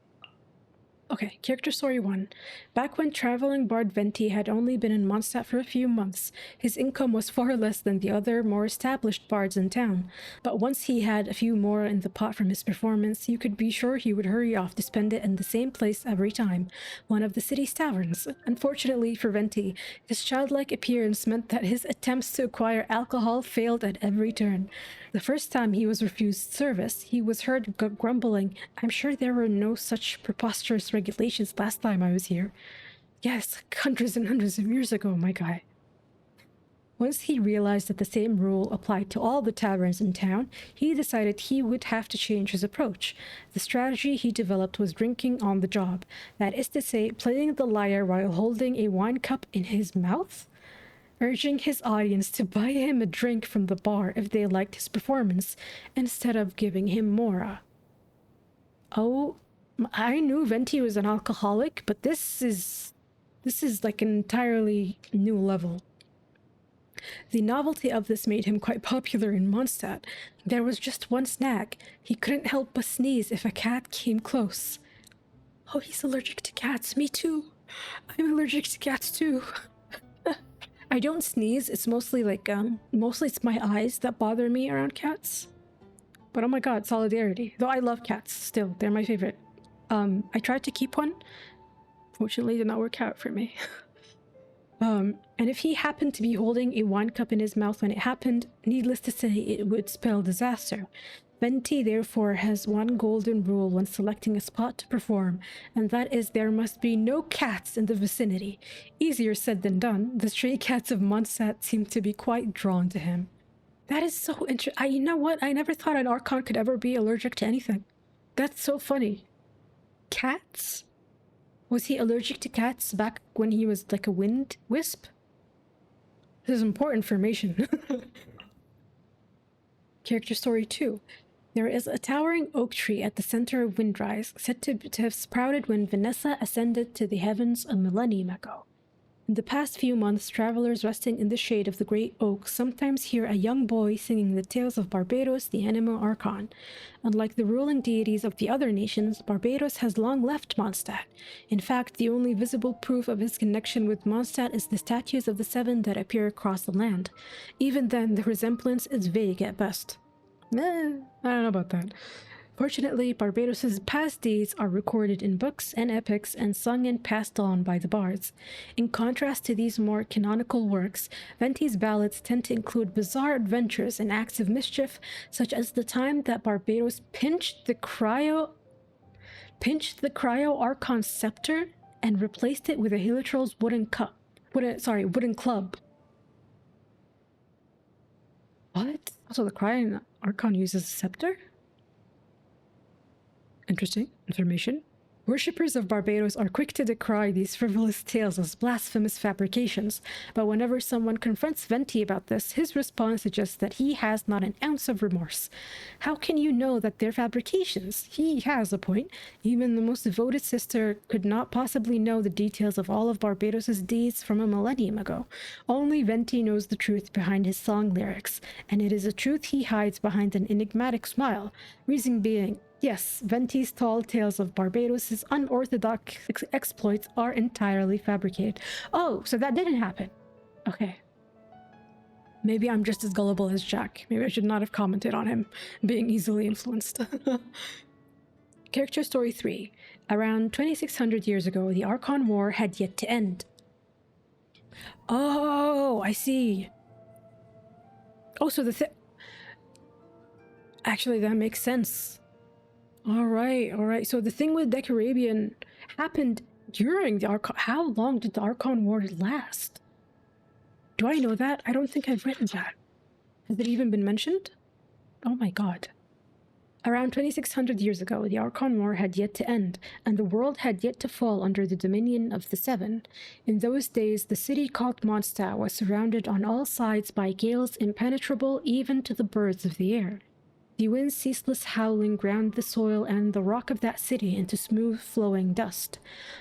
Okay, character story 1. Back when traveling Bard Venti had only been in Mondstadt for a few months, his income was far less than the other, more established bards in town. But once he had a few more in the pot from his performance, you could be sure he would hurry off to spend it in the same place every time, one of the city's taverns. Unfortunately for Venti, his childlike appearance meant that his attempts to acquire alcohol failed at every turn. The first time he was refused service, he was heard grumbling, "I'm sure there were no such preposterous regulations last time I was here." Yes, hundreds and hundreds of years ago, my guy. Once he realized that the same rule applied to all the taverns in town, he decided he would have to change his approach. The strategy he developed was drinking on the job. That is to say, playing the lyre while holding a wine cup in his mouth, urging his audience to buy him a drink from the bar if they liked his performance, instead of giving him mora. Oh, I knew Venti was an alcoholic, but this is like an entirely new level. The novelty of this made him quite popular in Mondstadt. There was just one snag. He couldn't help but sneeze if a cat came close. Oh, he's allergic to cats. Me too. I'm allergic to cats too. I don't sneeze. It's mostly like, mostly it's my eyes that bother me around cats. But oh my god, solidarity. Though I love cats still. They're my favorite. I tried to keep one. Fortunately, it did not work out for me. And if he happened to be holding a wine cup in his mouth when it happened, needless to say, it would spell disaster. Venti therefore has one golden rule when selecting a spot to perform, and that is there must be no cats in the vicinity. Easier said than done. The stray cats of Mondstadt seem to be quite drawn to him. That is so interesting. You know what? I never thought an archon could ever be allergic to anything. That's so funny. Cats? Was he allergic to cats back when he was like a wind wisp? This is important information. Character story 2. There is a towering oak tree at the center of Windrise, said to have sprouted when Vanessa ascended to the heavens a millennium ago. In the past few months, travelers resting in the shade of the great oak sometimes hear a young boy singing the tales of Barbados, the animal archon. Unlike the ruling deities of the other nations, Barbados has long left Mondstadt. In fact, the only visible proof of his connection with Mondstadt is the statues of the seven that appear across the land. Even then, the resemblance is vague at best. I don't know about that. Fortunately, Barbados's past deeds are recorded in books and epics and sung and passed on by the bards. In contrast to these more canonical works, Venti's ballads tend to include bizarre adventures and acts of mischief, such as the time that Barbados pinched the cryo archon's scepter and replaced it with a Helitrol's wooden club. What? Also, the cryo archon uses a scepter? Interesting information. Worshippers of Barbados are quick to decry these frivolous tales as blasphemous fabrications, but whenever someone confronts Venti about this, his response suggests that he has not an ounce of remorse. How can you know that they're fabrications? He has a point. Even the most devoted sister could not possibly know the details of all of Barbados's deeds from a millennium ago. Only Venti knows the truth behind his song lyrics, and it is a truth he hides behind an enigmatic smile. Reason being, yes, Venti's tall tales of Barbados's unorthodox exploits are entirely fabricated. Oh, so that didn't happen. Okay. Maybe I'm just as gullible as Jack. Maybe I should not have commented on him being easily influenced. Character story 3. Around 2600 years ago, the Archon War had yet to end. Oh, I see. Oh, so actually, that makes sense. All right. So the thing with Decarabian happened during the Archon. How long did the Archon War last? Do I know that? I don't think I've written that. Has it even been mentioned? Oh my god. Around 2600 years ago, the Archon War had yet to end, and the world had yet to fall under the dominion of the Seven. In those days, the city called Mondstadt was surrounded on all sides by gales impenetrable even to the birds of the air. The wind's ceaseless howling ground the soil and the rock of that city into smooth, flowing dust.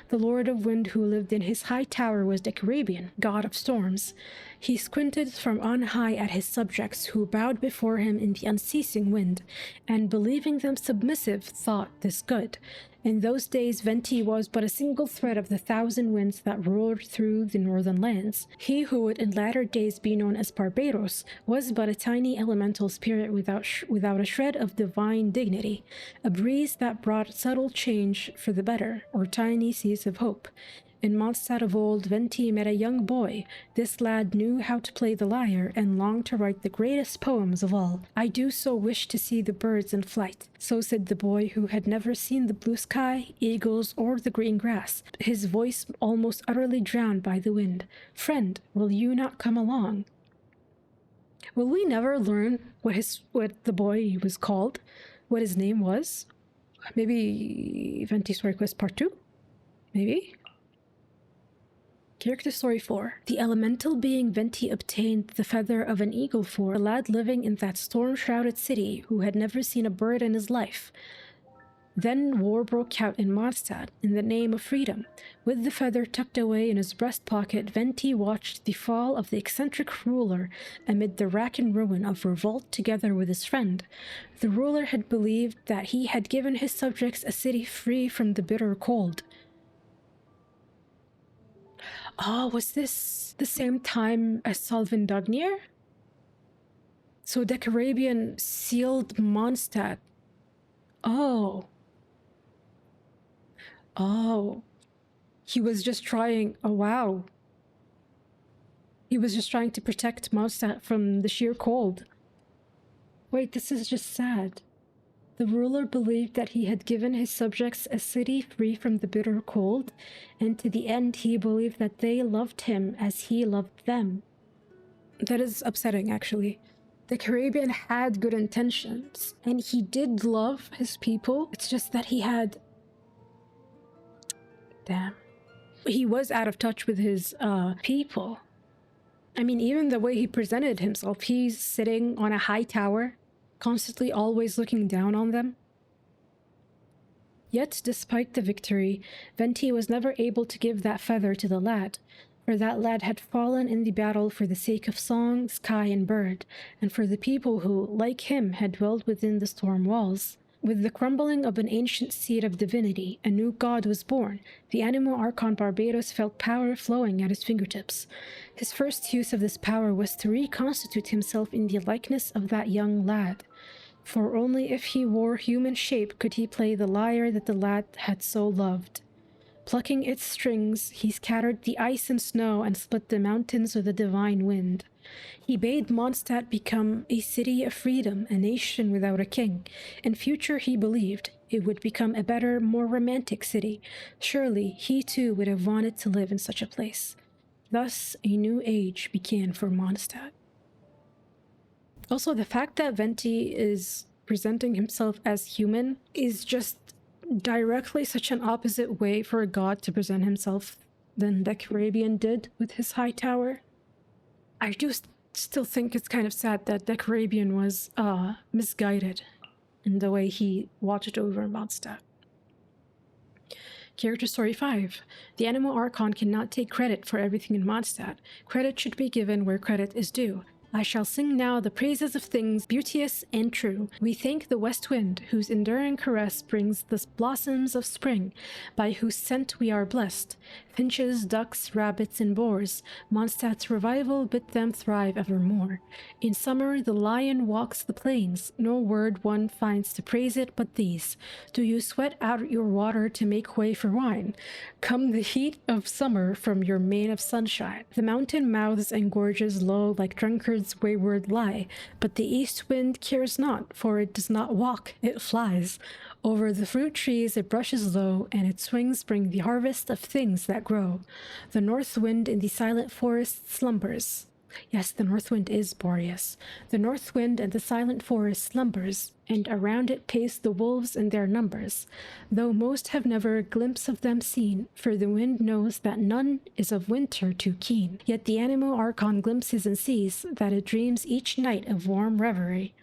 The Lord of Wind who lived in his high tower was Decarabian, god of storms. He squinted from on high at his subjects who bowed before him in the unceasing wind, and believing them submissive, thought this good. In those days, Venti was but a single thread of the 1,000 winds that roared through the northern lands. He who would in latter days be known as Barbados was but a tiny elemental spirit without a shred of divine dignity, a breeze that brought subtle change for the better, or tiny seeds of hope. In Mondstadt of old, Venti met a young boy. This lad knew how to play the lyre and longed to write the greatest poems of all. I do so wish to see the birds in flight. So said the boy who had never seen the blue sky, eagles, or the green grass, his voice almost utterly drowned by the wind. Friend, will you not come along? Will we never learn what the boy was called? What his name was? Maybe Venti Story Quest Part 2? Maybe? Character Story 4. The elemental being Venti obtained the feather of an eagle for, a lad living in that storm-shrouded city who had never seen a bird in his life. Then war broke out in Mondstadt in the name of freedom. With the feather tucked away in his breast pocket, Venti watched the fall of the eccentric ruler amid the rack and ruin of revolt together with his friend. The ruler had believed that he had given his subjects a city free from the bitter cold. Oh, was this the same time as Salvindagnir? So Decarabian sealed Mondstadt. Oh. He was just trying... Oh, wow. He was just trying to protect Mondstadt from the sheer cold. Wait, this is just sad. The ruler believed that he had given his subjects a city free from the bitter cold, and to the end he believed that they loved him as he loved them. That is upsetting, actually. The Decarabian had good intentions, and he did love his people. It's just that he had... Damn. He was out of touch with his people. I mean, even the way he presented himself, he's sitting on a high tower, constantly always looking down on them. Yet, despite the victory, Venti was never able to give that feather to the lad, for that lad had fallen in the battle for the sake of song, sky, and bird, and for the people who, like him, had dwelled within the storm walls. With the crumbling of an ancient seed of divinity, a new god was born. The animal archon Barbados felt power flowing at his fingertips. His first use of this power was to reconstitute himself in the likeness of that young lad. For only if he wore human shape could he play the lyre that the lad had so loved. Plucking its strings, he scattered the ice and snow and split the mountains with the divine wind. He bade Mondstadt become a city of freedom, a nation without a king. In future, he believed, it would become a better, more romantic city. Surely, he too would have wanted to live in such a place. Thus, a new age began for Mondstadt. Also, the fact that Venti is presenting himself as human is just directly such an opposite way for a god to present himself than Decarabian did with his high tower. I do still think it's kind of sad that Decarabian was misguided in the way he watched over Mondstadt. Character Story 5. The Animal Archon cannot take credit for everything in Mondstadt. Credit should be given where credit is due. I shall sing now the praises of things beauteous and true. We thank the west wind, whose enduring caress brings the blossoms of spring, by whose scent we are blessed. Finches, ducks, rabbits, and boars, Mondstadt's revival bid them thrive evermore. In summer the lion walks the plains, no word one finds to praise it but these. Do you sweat out your water to make way for wine? Come the heat of summer from your mane of sunshine. The mountain mouths and gorges low like drunkards wayward lie, but the east wind cares not, for it does not walk, it flies. Over the fruit trees it brushes low, and its wings bring the harvest of things that grow. The north wind in the silent forest slumbers. Yes, the north wind is Boreas. The north wind in the silent forest slumbers, and around it pace the wolves in their numbers, though most have never a glimpse of them seen, for the wind knows that none is of winter too keen. Yet the animal Archon glimpses and sees that it dreams each night of warm reverie.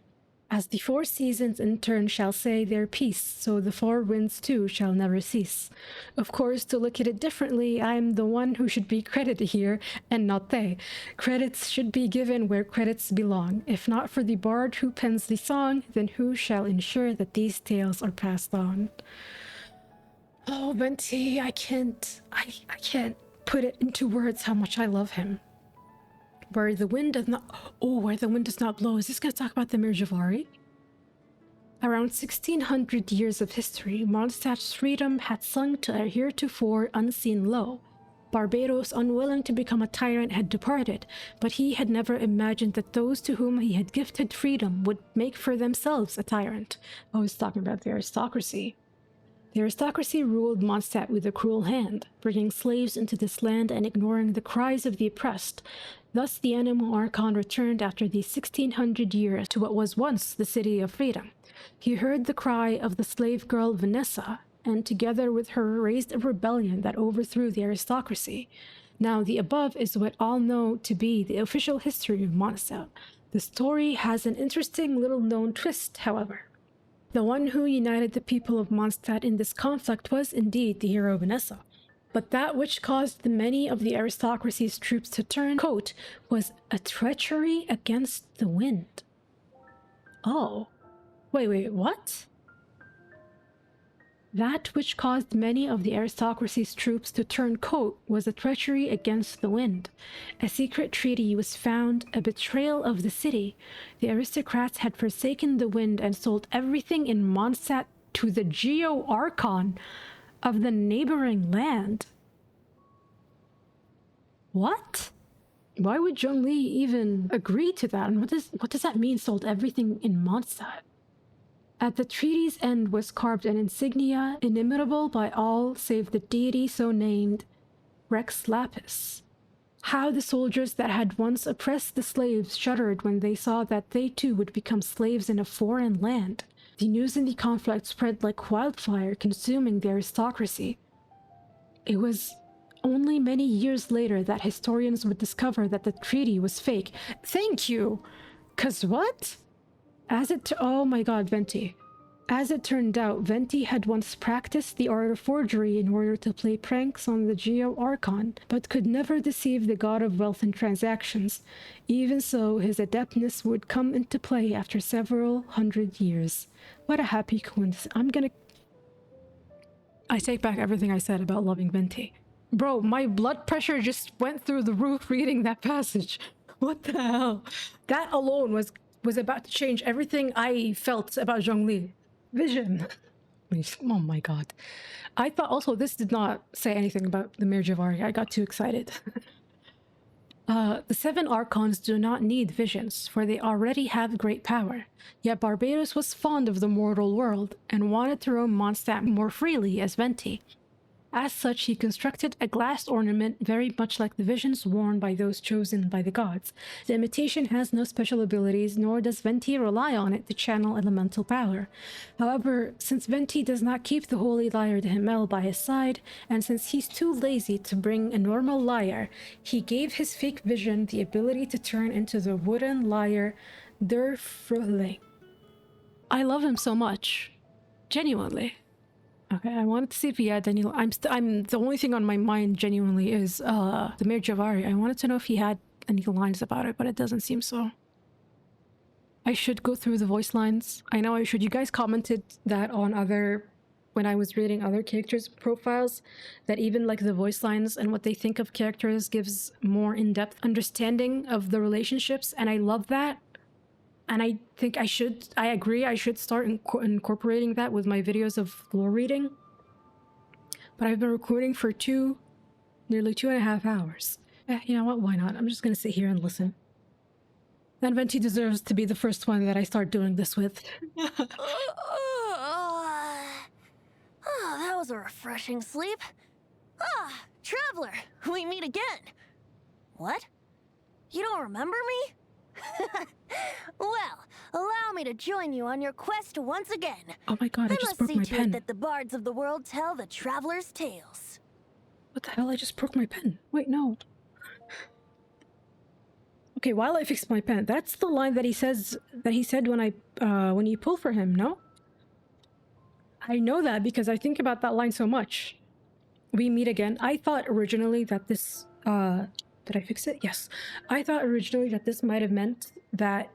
As the four seasons in turn shall say their piece, so the four winds too shall never cease. Of course, to look at it differently, I am the one who should be credited here, and not they. Credits should be given where credits belong. If not for the bard who pens the song, then who shall ensure that these tales are passed on? Oh, Venti, I can't put it into words how much I love him. Where the wind does not blow. Is this going to talk about the Mare Jivari? Around 1600 years of history, Mondstadt's freedom had sunk to a heretofore unseen low. Barbados, unwilling to become a tyrant, had departed, but he had never imagined that those to whom he had gifted freedom would make for themselves a tyrant. I was talking about the aristocracy. The aristocracy ruled Mondstadt with a cruel hand, bringing slaves into this land and ignoring the cries of the oppressed. Thus, the animal archon returned after these 1600 years to what was once the City of Freedom. He heard the cry of the slave girl Vanessa, and together with her raised a rebellion that overthrew the aristocracy. Now, the above is what all know to be the official history of Mondstadt. The story has an interesting little-known twist, however. The one who united the people of Mondstadt in this conflict was indeed the hero Vanessa. But that which caused many of the aristocracy's troops to turn coat was a treachery against the wind. Oh. Wait, what? That which caused many of the aristocracy's troops to turn coat was a treachery against the wind. A secret treaty was found, a betrayal of the city. The aristocrats had forsaken the wind and sold everything in Mondstadt to the Geo-Archon of the neighboring land. What? Why would Zhongli even agree to that? And what does that mean, sold everything in Mondstadt? At the treaty's end was carved an insignia inimitable by all save the deity so named, Rex Lapis. How the soldiers that had once oppressed the slaves shuddered when they saw that they too would become slaves in a foreign land. The news in the conflict spread like wildfire, consuming the aristocracy. It was only many years later that historians would discover that the treaty was fake. Thank you! 'Cause what? Oh my god, Venti. As it turned out, Venti had once practiced the art of forgery in order to play pranks on the Geo-Archon, but could never deceive the god of wealth and transactions. Even so, his adeptness would come into play after several hundred years. What a happy coincidence. I take back everything I said about loving Venti. Bro, my blood pressure just went through the roof reading that passage. What the hell? That alone was about to change everything I felt about Zhongli. Vision. Oh my god. I thought also this did not say anything about the Mare Jivari. I got too excited. The 7 archons do not need visions, for they already have great power. Yet Barbados was fond of the mortal world and wanted to roam Mondstadt more freely as Venti. As such, he constructed a glass ornament very much like the visions worn by those chosen by the gods. The imitation has no special abilities, nor does Venti rely on it to channel elemental power. However, since Venti does not keep the holy lyre de Himmel by his side, and since he's too lazy to bring a normal lyre, he gave his fake vision the ability to turn into the wooden lyre Der Frühling. I love him so much. Genuinely. Okay, I wanted to see if he had any. I'm the only thing on my mind genuinely is the Mare Jivari. I wanted to know if he had any lines about it, but it doesn't seem so. I should go through the voice lines. I know I should. You guys commented that on when I was reading other characters' profiles, that even like the voice lines and what they think of characters gives more in-depth understanding of the relationships, and I love that. And I think I agree, I should start incorporating that with my videos of lore reading. But I've been recording for nearly 2.5 hours. You know what, why not? I'm just gonna sit here and listen. And Venti deserves to be the first one that I start doing this with. That was a refreshing sleep. Traveler, we meet again. What? You don't remember me? Well, allow me to join you on your quest once again. Oh my god, I just broke my pen. I must see to it that the bards of the world tell the traveler's tales. What the hell? I just broke my pen. Wait, no. Okay, while I fix my pen, that's the line that he said when you pull for him, no? I know that because I think about that line so much. We meet again. I thought originally that this did I fix it? Yes. I thought originally that this might have meant that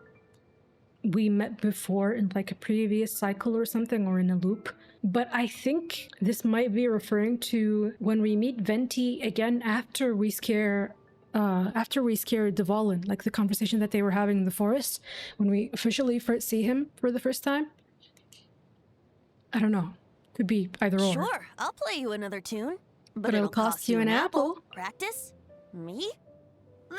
we met before in like a previous cycle or something, or in a loop. But I think this might be referring to when we meet Venti again after we scare Dvalin, like the conversation that they were having in the forest, when we officially first see him for the first time. I don't know. Could be either or. Sure, I'll play you another tune. But it'll cost you an apple. Practice? Me?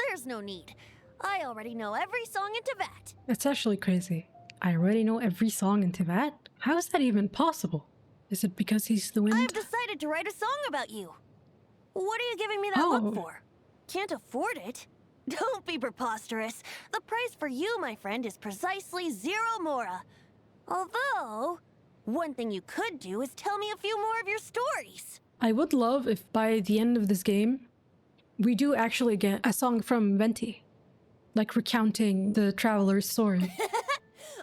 There's no need. I already know every song in Teyvat. That's actually crazy. I already know every song in Teyvat? How is that even possible? Is it because he's the wind? I've decided to write a song about you. What are you giving me that look for? Can't afford it. Don't be preposterous. The price for you, my friend, is precisely 0 mora. Although, one thing you could do is tell me a few more of your stories. I would love if by the end of this game, we do actually get a song from Venti. Like recounting the traveler's story.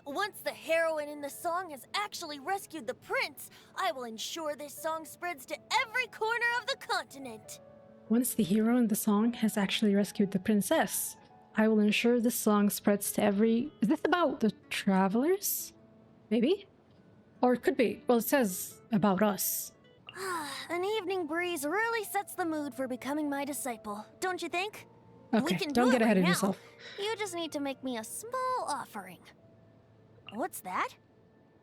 Once the heroine in the song has actually rescued the prince, I will ensure this song spreads to every corner of the continent. Once the hero in the song has actually rescued the princess, I will ensure this song spreads to every... Is this about the travelers? Maybe? Or it could be. Well, it says about us. An evening breeze really sets the mood for becoming my disciple, don't you think? Okay, We can don't do get it ahead right of now. yourself. You just need to make me a small offering. What's that?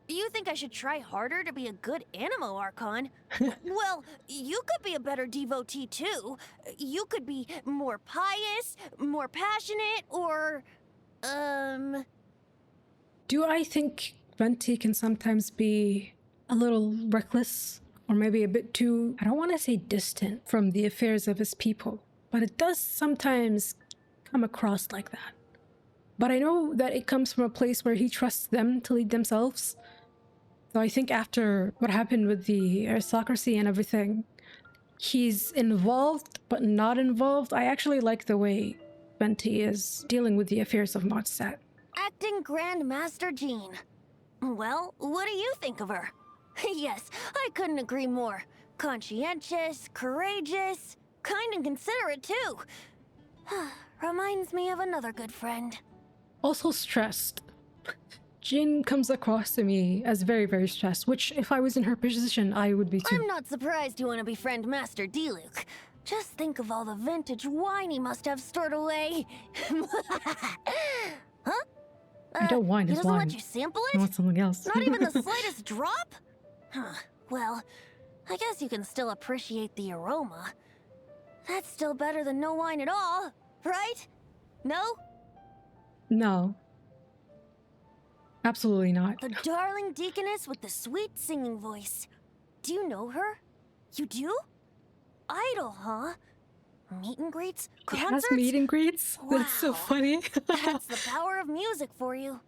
You think I should try harder to be a good Animo Archon? Well, you could be a better devotee too. You could be more pious, more passionate, or... Do I think Venti can sometimes be a little reckless? Or maybe a bit too, I don't want to say distant from the affairs of his people. But it does sometimes come across like that. But I know that it comes from a place where he trusts them to lead themselves. So I think after what happened with the aristocracy and everything, he's involved but not involved. I actually like the way Venti is dealing with the affairs of Mondstadt. Acting Grand Master Jean. Well, what do you think of her? Yes, I couldn't agree more. Conscientious, courageous, kind and considerate too. Reminds me of another good friend. Also stressed. Jin comes across to me as very, very stressed, which if I was in her position, I would be too. I'm not surprised you want to befriend Master Diluc. Just think of all the vintage wine he must have stored away. Huh? I don't want He his doesn't wine. let you sample I it? want something else. Not even the slightest drop? Huh. Well, I guess you can still appreciate the aroma. That's still better than no wine at all, right? No? No. Absolutely not. The darling deaconess with the sweet singing voice. Do you know her? You do? Idol, huh? Meet and greets? He has Concerts? meet and greets? That's so Wow. funny. That's the power of music for you.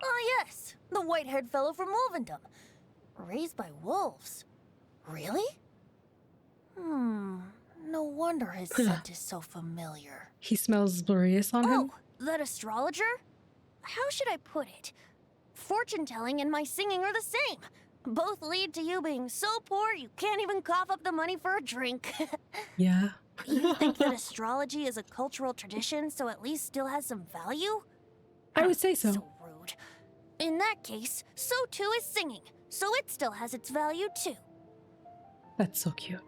Ah, yes. The white-haired fellow from Wolvendom. Raised by wolves. Really? No wonder his scent is so familiar. He smells glorious on him. Oh, that astrologer? How should I put it? Fortune-telling and my singing are the same. Both lead to you being so poor you can't even cough up the money for a drink. Yeah. You think that astrology is a cultural tradition, so at least still has some value? I would say so. So rude. In that case, so too is singing, so it still has its value too. That's so cute.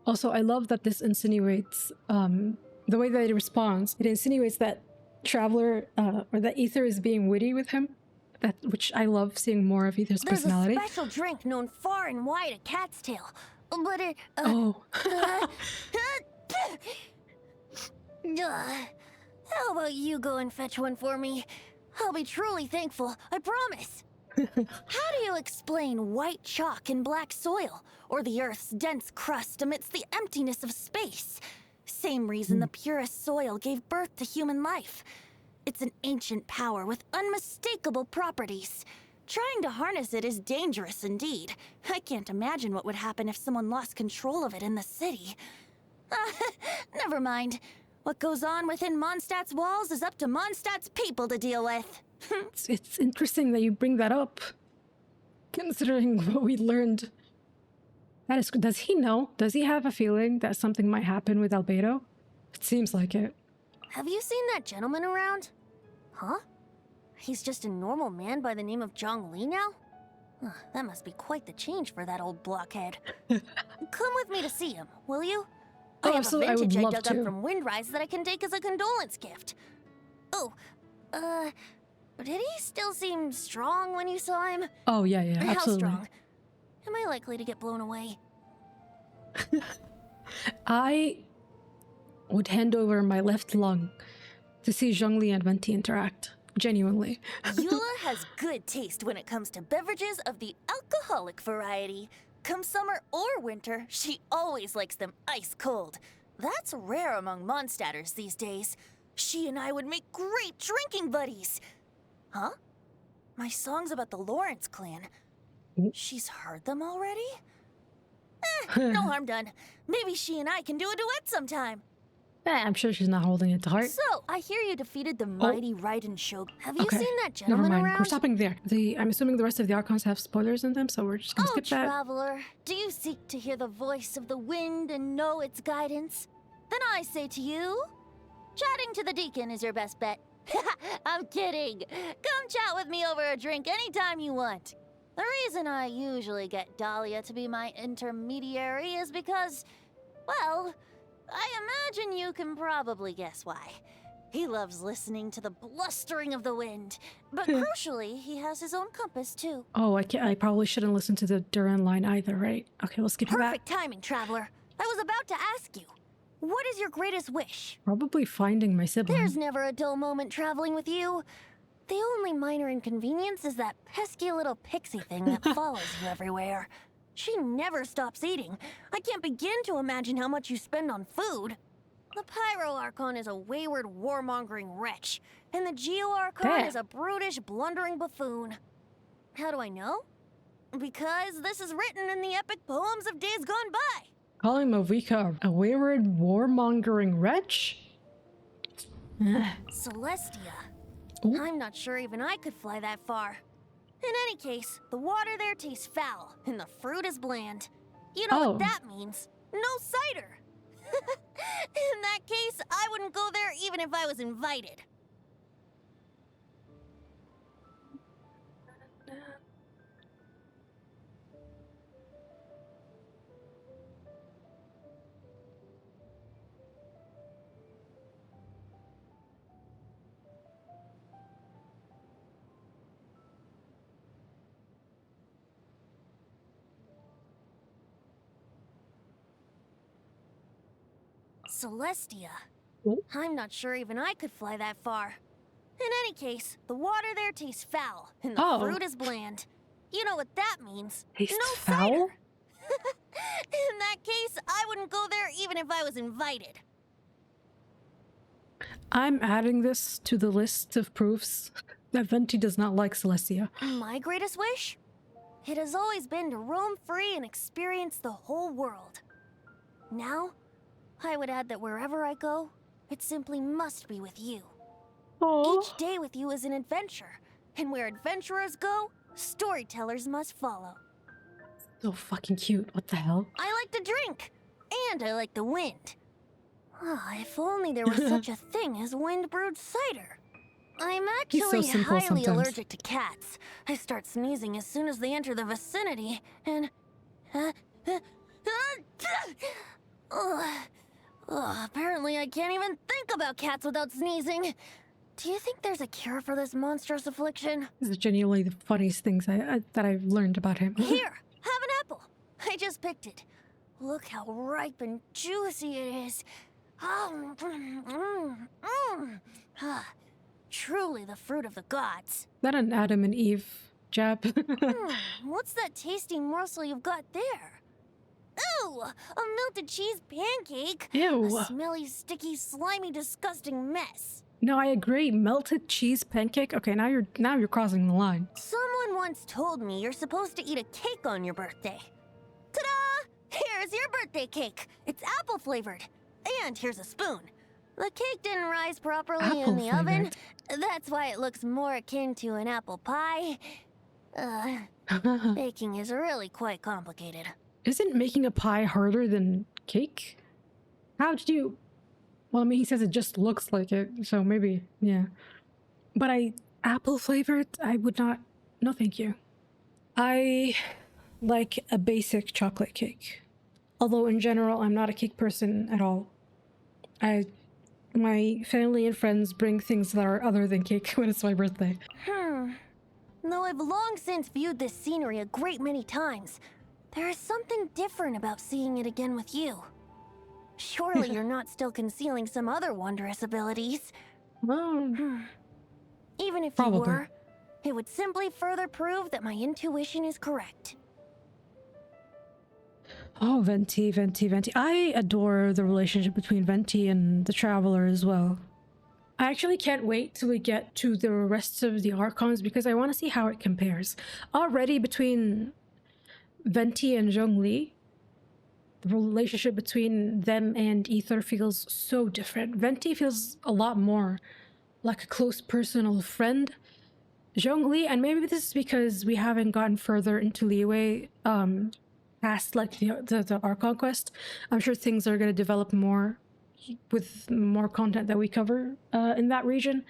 Also, I love that this insinuates, the way that it responds, it insinuates that Traveler, or that Ether is being witty with him. Which I love seeing more of Ether's personality. There's a special drink known far and wide at Cat's Tail, but it... Oh. How about you go and fetch one for me? I'll be truly thankful, I promise. How do you explain white chalk in black soil, or the Earth's dense crust amidst the emptiness of space? Same reason the purest soil gave birth to human life. It's an ancient power with unmistakable properties. Trying to harness it is dangerous indeed. I can't imagine what would happen if someone lost control of it in the city. Never mind. What goes on within Mondstadt's walls is up to Mondstadt's people to deal with. It's interesting that you bring that up, considering what we learned. That is, does he know? Does he have a feeling that something might happen with Albedo? It seems like it. Have you seen that gentleman around? Huh? He's just a normal man by the name of Zhang Li now? That must be quite the change for that old blockhead. Come with me to see him, will you? I have a absolutely, I would vintage I love dug to. up from Windrise that I can take as a condolence gift. Oh, did he still seem strong when you saw him? Oh, yeah, How absolutely. strong? Am I likely to get blown away? I would hand over my left lung to see Zhongli and Venti interact. Genuinely. Eula has good taste when it comes to beverages of the alcoholic variety. Come summer or winter, she always likes them ice cold. That's rare among Mondstadters these days. She and I would make great drinking buddies. Huh? My songs about the Lawrence clan. She's heard them already? No harm done. Maybe she and I can do a duet sometime. I'm sure she's not holding it to heart. So, I hear you defeated the mighty Raiden Shogun. Have you Okay. seen that Never gentleman mind. around? We're stopping there. I'm assuming the rest of the archons have spoilers in them, so we're just gonna skip that. Traveler, do you seek to hear the voice of the wind and know its guidance? Then I say to you, chatting to the deacon is your best bet. I'm kidding. Come chat with me over a drink anytime you want. The reason I usually get Dahlia to be my intermediary is because, well, I imagine you can probably guess why. He loves listening to the blustering of the wind. But crucially, he has his own compass, too. Oh, I probably shouldn't listen to the Duran line either, right? Okay, we'll skip that. Perfect timing, Traveler. I was about to ask you, what is your greatest wish? Probably finding my sibling. There's never a dull moment traveling with you. The only minor inconvenience is that pesky little pixie thing that follows you everywhere. She never stops eating. I can't begin to imagine how much you spend on food. The Pyro Archon is a wayward, warmongering wretch, and the Geo Archon is a brutish, blundering buffoon. How do I know? Because this is written in the epic poems of days gone by. Calling Movika a wayward, warmongering wretch? Celestia. Ooh. I'm not sure even I could fly that far. In any case, the water there tastes foul, and the fruit is bland. You know what that means? No cider! In that case, I wouldn't go there even if I was invited. Celestia. I'm not sure even I could fly that far. In any case, the water there tastes foul, and the fruit is bland. You know what that means? Tastes no foul? cider. In that case, I wouldn't go there even if I was invited. I'm adding this to the list of proofs that Venti does not like Celestia. My greatest wish? It has always been to roam free and experience the whole world. Now, I would add that wherever I go, it simply must be with you. Aww. Each day with you is an adventure, and where adventurers go, storytellers must follow. So fucking cute. What the hell? I like to drink, and I like the wind. If only there was such a thing as wind-brewed cider. I'm actually highly allergic to cats. I start sneezing as soon as they enter the vicinity, and... apparently I can't even think about cats without sneezing. Do you think there's a cure for this monstrous affliction? This is genuinely the funniest things that I've learned about him. Here, have an apple. I just picked it. Look how ripe and juicy it is. Truly the fruit of the gods. That an Adam and Eve jab. What's that tasty morsel you've got there? Ew! A melted cheese pancake! Ew. A smelly, sticky, slimy, disgusting mess. No, I agree. Melted cheese pancake? Okay, now you're crossing the line. Someone once told me you're supposed to eat a cake on your birthday. Ta-da! Here's your birthday cake. It's apple flavored. And here's a spoon. The cake didn't rise properly in the oven. That's why it looks more akin to an apple pie. Baking is really quite complicated. Isn't making a pie harder than cake? How did you... Well, I mean, he says it just looks like it, so maybe, yeah. But apple flavored, I would not... No, thank you. I like a basic chocolate cake. Although in general, I'm not a cake person at all. My family and friends bring things that are other than cake when it's my birthday. Though I've long since viewed this scenery a great many times, there is something different about seeing it again with you. Surely you're not still concealing some other wondrous abilities. Well, Even if probably. you were, it would simply further prove that my intuition is correct. Oh, Venti. I adore the relationship between Venti and the Traveler as well. I actually can't wait till we get to the rest of the archons because I want to see how it compares. Already between Venti and Zhongli, the relationship between them and Ether feels so different. Venti feels a lot more like a close personal friend. Zhongli, and maybe this is because we haven't gotten further into Liyue, past like the Archon quest. I'm sure things are going to develop more with more content that we cover in that region.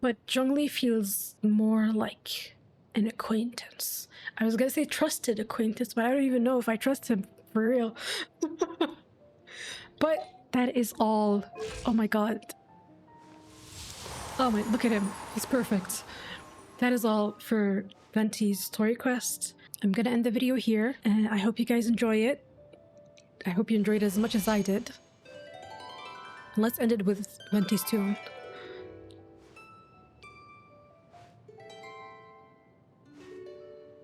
But Zhongli feels more like an acquaintance. I was going to say trusted acquaintance, but I don't even know if I trust him for real. But that is all. Oh my god. Oh my, look at him. He's perfect. That is all for Venti's story quest. I'm gonna end the video here, and I hope you guys enjoy it. I hope you enjoyed it as much as I did. Let's end it with Venti's tomb.